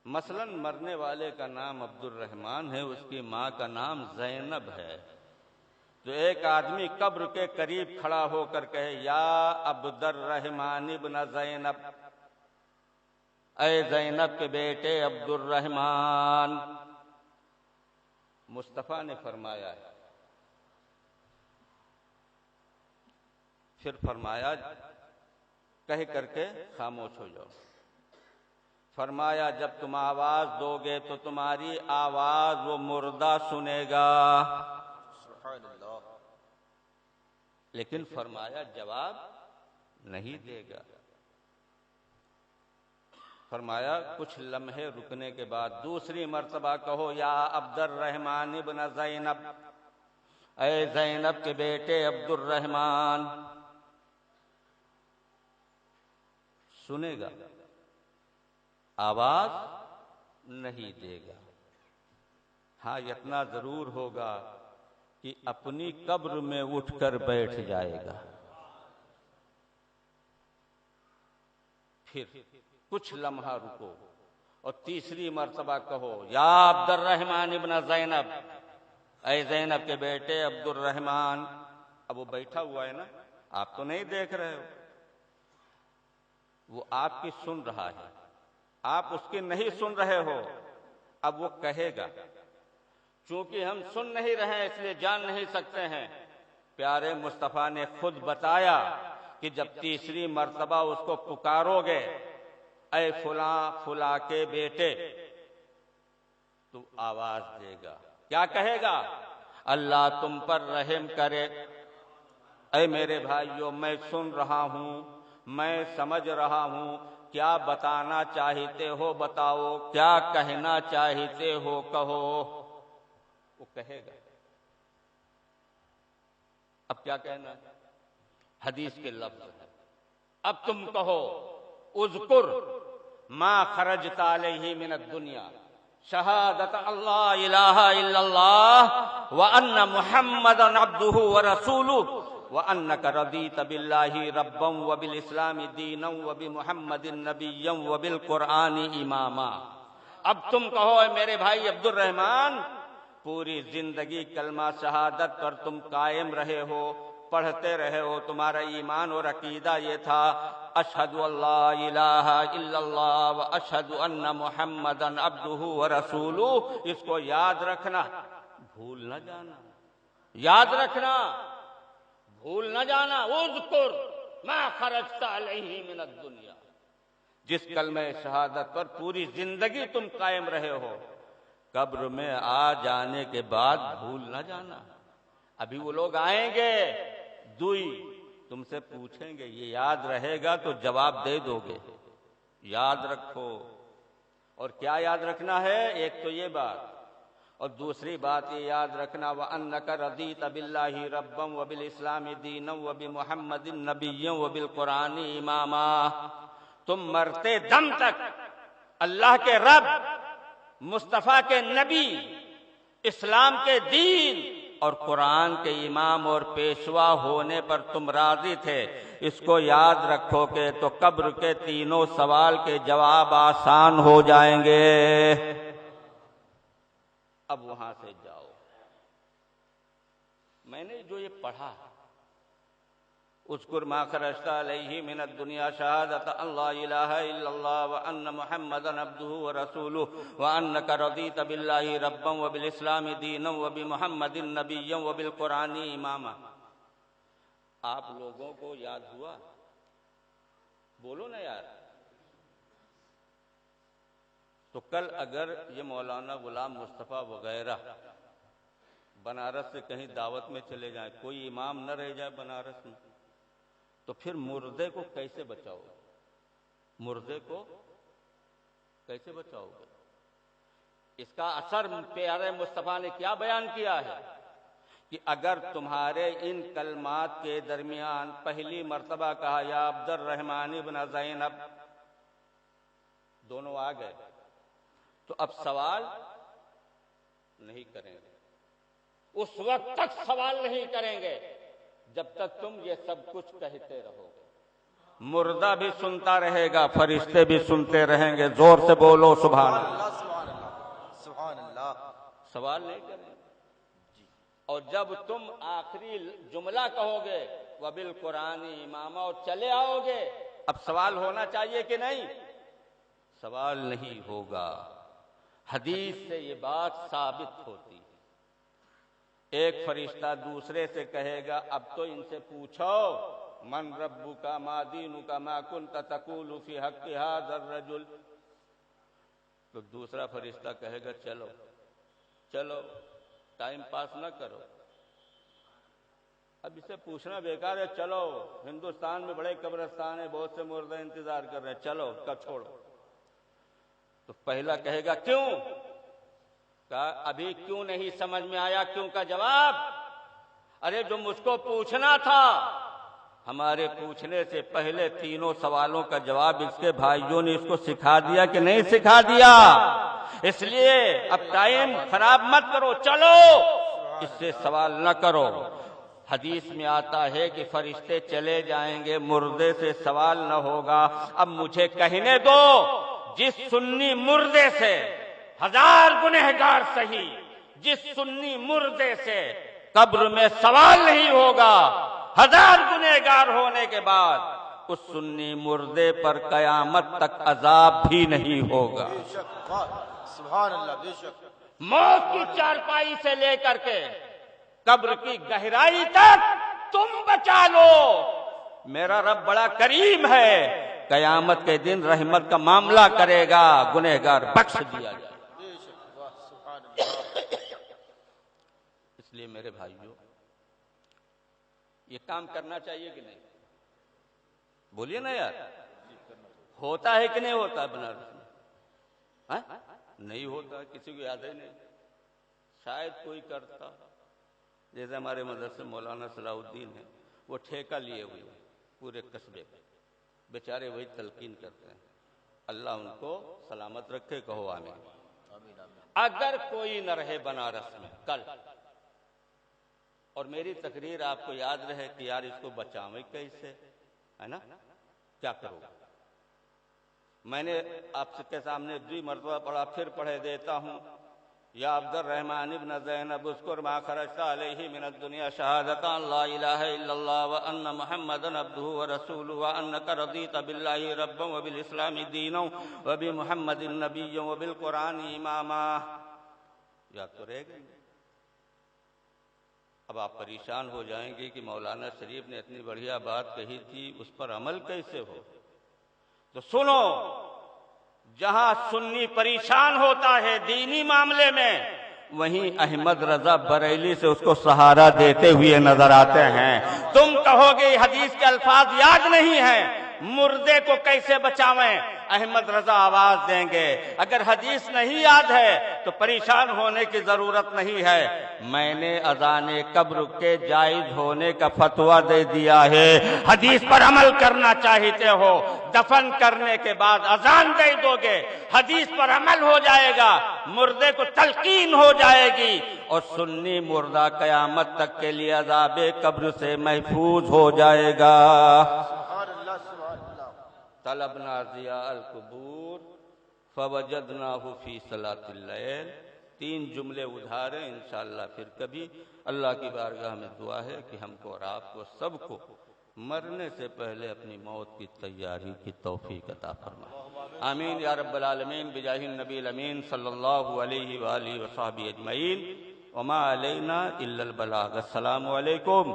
مثلا مرنے والے کا نام عبد الرحمن ہے، اس کی ماں کا نام زینب ہے، تو ایک آدمی قبر کے قریب کھڑا ہو کر کہے یا عبد الرحمن ابن زینب، اے زینب کے بیٹے عبد الرحمن۔ مصطفیٰ نے فرمایا ہے، پھر فرمایا کہہ کر کے خاموش ہو جاؤ۔ فرمایا جب تم آواز دو گے تو تمہاری آواز وہ مردہ سنے گا، سبحان اللہ۔ لیکن فرمایا جواب نہیں دے گا۔ فرمایا کچھ لمحے رکنے کے بعد دوسری مرتبہ کہو یا عبد الرحمن ابن زینب، اے زینب کے بیٹے عبد الرحمن۔ سنے گا، آواز نہیں دے گا۔ ہاں اتنا ضرور ہوگا کہ اپنی قبر میں اٹھ کر بیٹھ جائے گا۔ پھر کچھ لمحہ رکو اور تیسری مرتبہ کہو یا عبد الرحمن ابن زینب، اے زینب کے بیٹے عبد الرحمن۔ اب وہ بیٹھا ہوا ہے نا، آپ تو نہیں دیکھ رہے ہو، وہ آپ کی سن رہا ہے، آپ اس کی نہیں سن رہے ہو۔ اب وہ کہے گا، چونکہ ہم سن نہیں رہے ہیں اس لیے جان نہیں سکتے ہیں۔ پیارے مصطفیٰ نے خود بتایا کہ جب تیسری مرتبہ اس کو پکارو گے اے فلاں فلاں کے بیٹے، تو آواز دے گا، کیا کہے گا؟ اللہ تم پر رحم کرے، اے میرے بھائیو میں سن رہا ہوں، میں سمجھ رہا ہوں، کیا بتانا چاہتے ہو بتاؤ، کیا کہنا چاہتے ہو کہو۔ وہ کہے گا۔ اب کیا کہنا ہے؟ حدیث کے لفظ ہے، اب تم کہو اذکر ما خرجت علیہ من الدنیا شہادت اللہ الہ الا اللہ وان محمدا عبدہ ورسولہ وانک رضیت باللہ ربا وبالاسلام دینا وبمحمد نبیا وبالقرآن اماما۔ اب تم کہو اے میرے بھائی عبد الرحمن، پوری زندگی کلمہ شہادت پر تم قائم رہے ہو، پڑھتے رہے ہو، تمہارا ایمان اور عقیدہ یہ تھا اشہد اللہ الہ الا اللہ واشہد ان محمدا عبدہ ورسولہ۔ اس کو یاد رکھنا، بھول نہ جانا، یاد رکھنا، بھول نہ جانا۔ اذکر ما خرجت علیہ من الدنیا، جس کلمہ شہادت پر پوری زندگی تم قائم رہے ہو، قبر میں آ جانے کے بعد بھول نہ جانا۔ ابھی وہ لوگ آئیں گے، دوئی تم سے پوچھیں گے، یہ یاد رہے گا تو جواب دے دو گے، یاد رکھو۔ اور کیا یاد رکھنا ہے؟ ایک تو یہ بات، اور دوسری بات یہ یاد رکھنا وَأَنَّكَ رَضِيتَ بِاللَّهِ رَبًّا وَبِالْإِسْلَامِ دِينًا وَبِمُحَمَّدٍ نَبِيًّا وَبِالْقُرْآنِ إِمَامًا، تم مرتے دم تک اللہ کے رب، مصطفیٰ کے نبی، اسلام کے دین اور قرآن کے امام اور پیشوا ہونے پر تم راضی تھے۔ اس کو یاد رکھو کہ تو قبر کے تینوں سوال کے جواب آسان ہو جائیں گے۔ اب وہاں سے جاؤ۔ میں نے جو یہ پڑھا، اذکر ما خرجت علیہ من الدنیا شہادۃ ان لا الہ الا اللہ وان محمدا عبدہ ورسولہ وانک رضیت باللہ ربا وبالاسلام دینا وبمحمد نبیا وبالقرآن اماما، آپ لوگوں کو یاد ہوا؟ بولو نا یار۔ تو کل اگر یہ مولانا غلام مصطفیٰ وغیرہ بنارس سے کہیں دعوت میں چلے جائیں، کوئی امام نہ رہ جائے بنارس میں، تو پھر مردے کو کیسے بچاؤ گے؟ مردے کو کیسے بچاؤ گے؟ اس کا اثر پیارے مصطفیٰ نے کیا بیان کیا ہے کہ اگر تمہارے ان کلمات کے درمیان پہلی مرتبہ کہا یا عبد الرحمن ابن زینب، دونوں آ گئے، تو اب سوال نہیں کریں گے، اس وقت تک سوال نہیں کریں گے جب تک تم یہ سب کچھ کہتے رہو گے۔ مردہ بھی سنتا رہے گا، فرشتے بھی سنتے رہیں گے۔ زور سے بولو سبحان اللہ، سبحان اللہ، سبحان اللہ۔ سوال نہیں کریں گے۔ اور جب تم آخری جملہ کہو گے وبالقرآن اماما اور چلے آؤ گے، اب سوال ہونا چاہیے کہ نہیں؟ سوال نہیں ہوگا۔ حدیث سے یہ بات ثابت ہوتی ہے۔ ایک فرشتہ دوسرے سے کہے گا اب تو ان سے پوچھو من ربک ما دینک ما کنت تقول فی حق ھذا الرجل، تو دوسرا فرشتہ کہے گا چلو چلو، ٹائم پاس نہ کرو، اب اسے پوچھنا بیکار ہے، چلو ہندوستان میں بڑے قبرستان ہیں، بہت سے مردے انتظار کر رہے ہیں، چلو اس کا چھوڑو۔ تو پہلا کہے گا کیوں؟ کہا ابھی کیوں نہیں سمجھ میں آیا کیوں کا جواب؟ ارے جو مجھ کو پوچھنا تھا، ہمارے پوچھنے سے پہلے تینوں سوالوں کا جواب اس کے بھائیوں نے اس کو سکھا دیا کہ نہیں سکھا دیا؟ اس لیے اب ٹائم خراب مت کرو، چلو اس سے سوال نہ کرو۔ حدیث میں آتا ہے کہ فرشتے چلے جائیں گے، مردے سے سوال نہ ہوگا۔ اب مجھے کہنے دو، جس سنی مردے سے 1000 گنہگار سہی، جس سنی مردے سے قبر میں سوال نہیں ہوگا، 1000 گنہگار ہونے کے بعد اس سنی مردے پر قیامت تک عذاب بھی نہیں ہوگا۔ بے شک، سبحان اللہ، بے شک۔ موت کی چارپائی سے لے کر کے قبر کی گہرائی تک تم بچا لو، میرا رب بڑا کریم ہے، قیامت کے دن رحمت کا معاملہ کرے گا، گنہگار بخش دیا جائے۔ بے شک، واہ، سبحان اللہ۔ اس لیے میرے بھائیوں، یہ کام کرنا چاہیے کہ نہیں؟ بولیے نا یار، ہوتا ہے کہ نہیں ہوتا بنارس میں؟ ہاں؟ نہیں ہوتا، کسی کو یاد ہی نہیں، شاید کوئی کرتا۔ جیسے ہمارے مدرسے مولانا صلاح الدین ہیں، وہ ٹھیکہ لیے ہوئے ہیں پورے قصبے پہ، بیچارے وہی تلقین کرتے ہیں۔ اللہ ان کو سلامت رکھے، کہو آمین۔ اگر کوئی نہ رہے بنارس میں کل، اور میری تقریر آپ کو یاد رہے کہ یار اس کو بچاویں کیسے، ہے نا، کیا کرو؟ میں نے آپ کے سامنے 2 مرتبہ پڑھا، پھر پڑھے دیتا ہوں۔ یا عبد الرحمن ابن زینب اذکر ما خرجت علیہ من الدنیا شہادۃ ان لا الہ الا اللہ وان محمدا عبدہ ورسولہ وانک رضیت باللہ ربا وبالاسلام دینا وبمحمد نبیا وبالقرآن اماما۔ یاد تو رہ گئی۔ اب آپ پریشان ہو جائیں گے کہ مولانا شریف نے اتنی بڑھیا بات کہی تھی، اس پر عمل کیسے ہو؟ تو سنو، جہاں سنی پریشان ہوتا ہے دینی معاملے میں، وہیں احمد رضا بریلی سے اس کو سہارا دیتے ہوئے نظر آتے ہیں۔ تم کہو گے حدیث کے الفاظ یاد نہیں ہیں، مردے کو کیسے بچاویں؟ احمد رضا آواز دیں گے۔ اگر حدیث نہیں یاد ہے تو پریشان ہونے کی ضرورت نہیں ہے. میں نے اذان قبر کے جائز ہونے کا فتویٰ دے دیا ہے. حدیث پر عمل کرنا چاہتے ہو، دفن کرنے کے بعد اذان دے دو گے، حدیث پر عمل ہو جائے گا، مردے کو تلقین ہو جائے گی، اور سنی مردہ قیامت تک کے لیے عذاب قبر سے محفوظ ہو جائے گا. طلبنا ضیاء القبور فوجدناہ فی صلاۃ اللیل. 3 جملے ادھارے انشاءاللہ پھر کبھی. اللہ کی بارگاہ میں دعا ہے کہ ہم کو اور آپ کو سب کو مرنے سے پہلے اپنی موت کی تیاری کی توفیق عطا فرمائے. آمین یا رب العالمین بجاہ النبی الامین صلی اللہ علیہ وآلہ وصحبہ اجمعین. وما علینا الا البلاغ. السلام علیکم.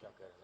کیا کہہ رہے ہیں؟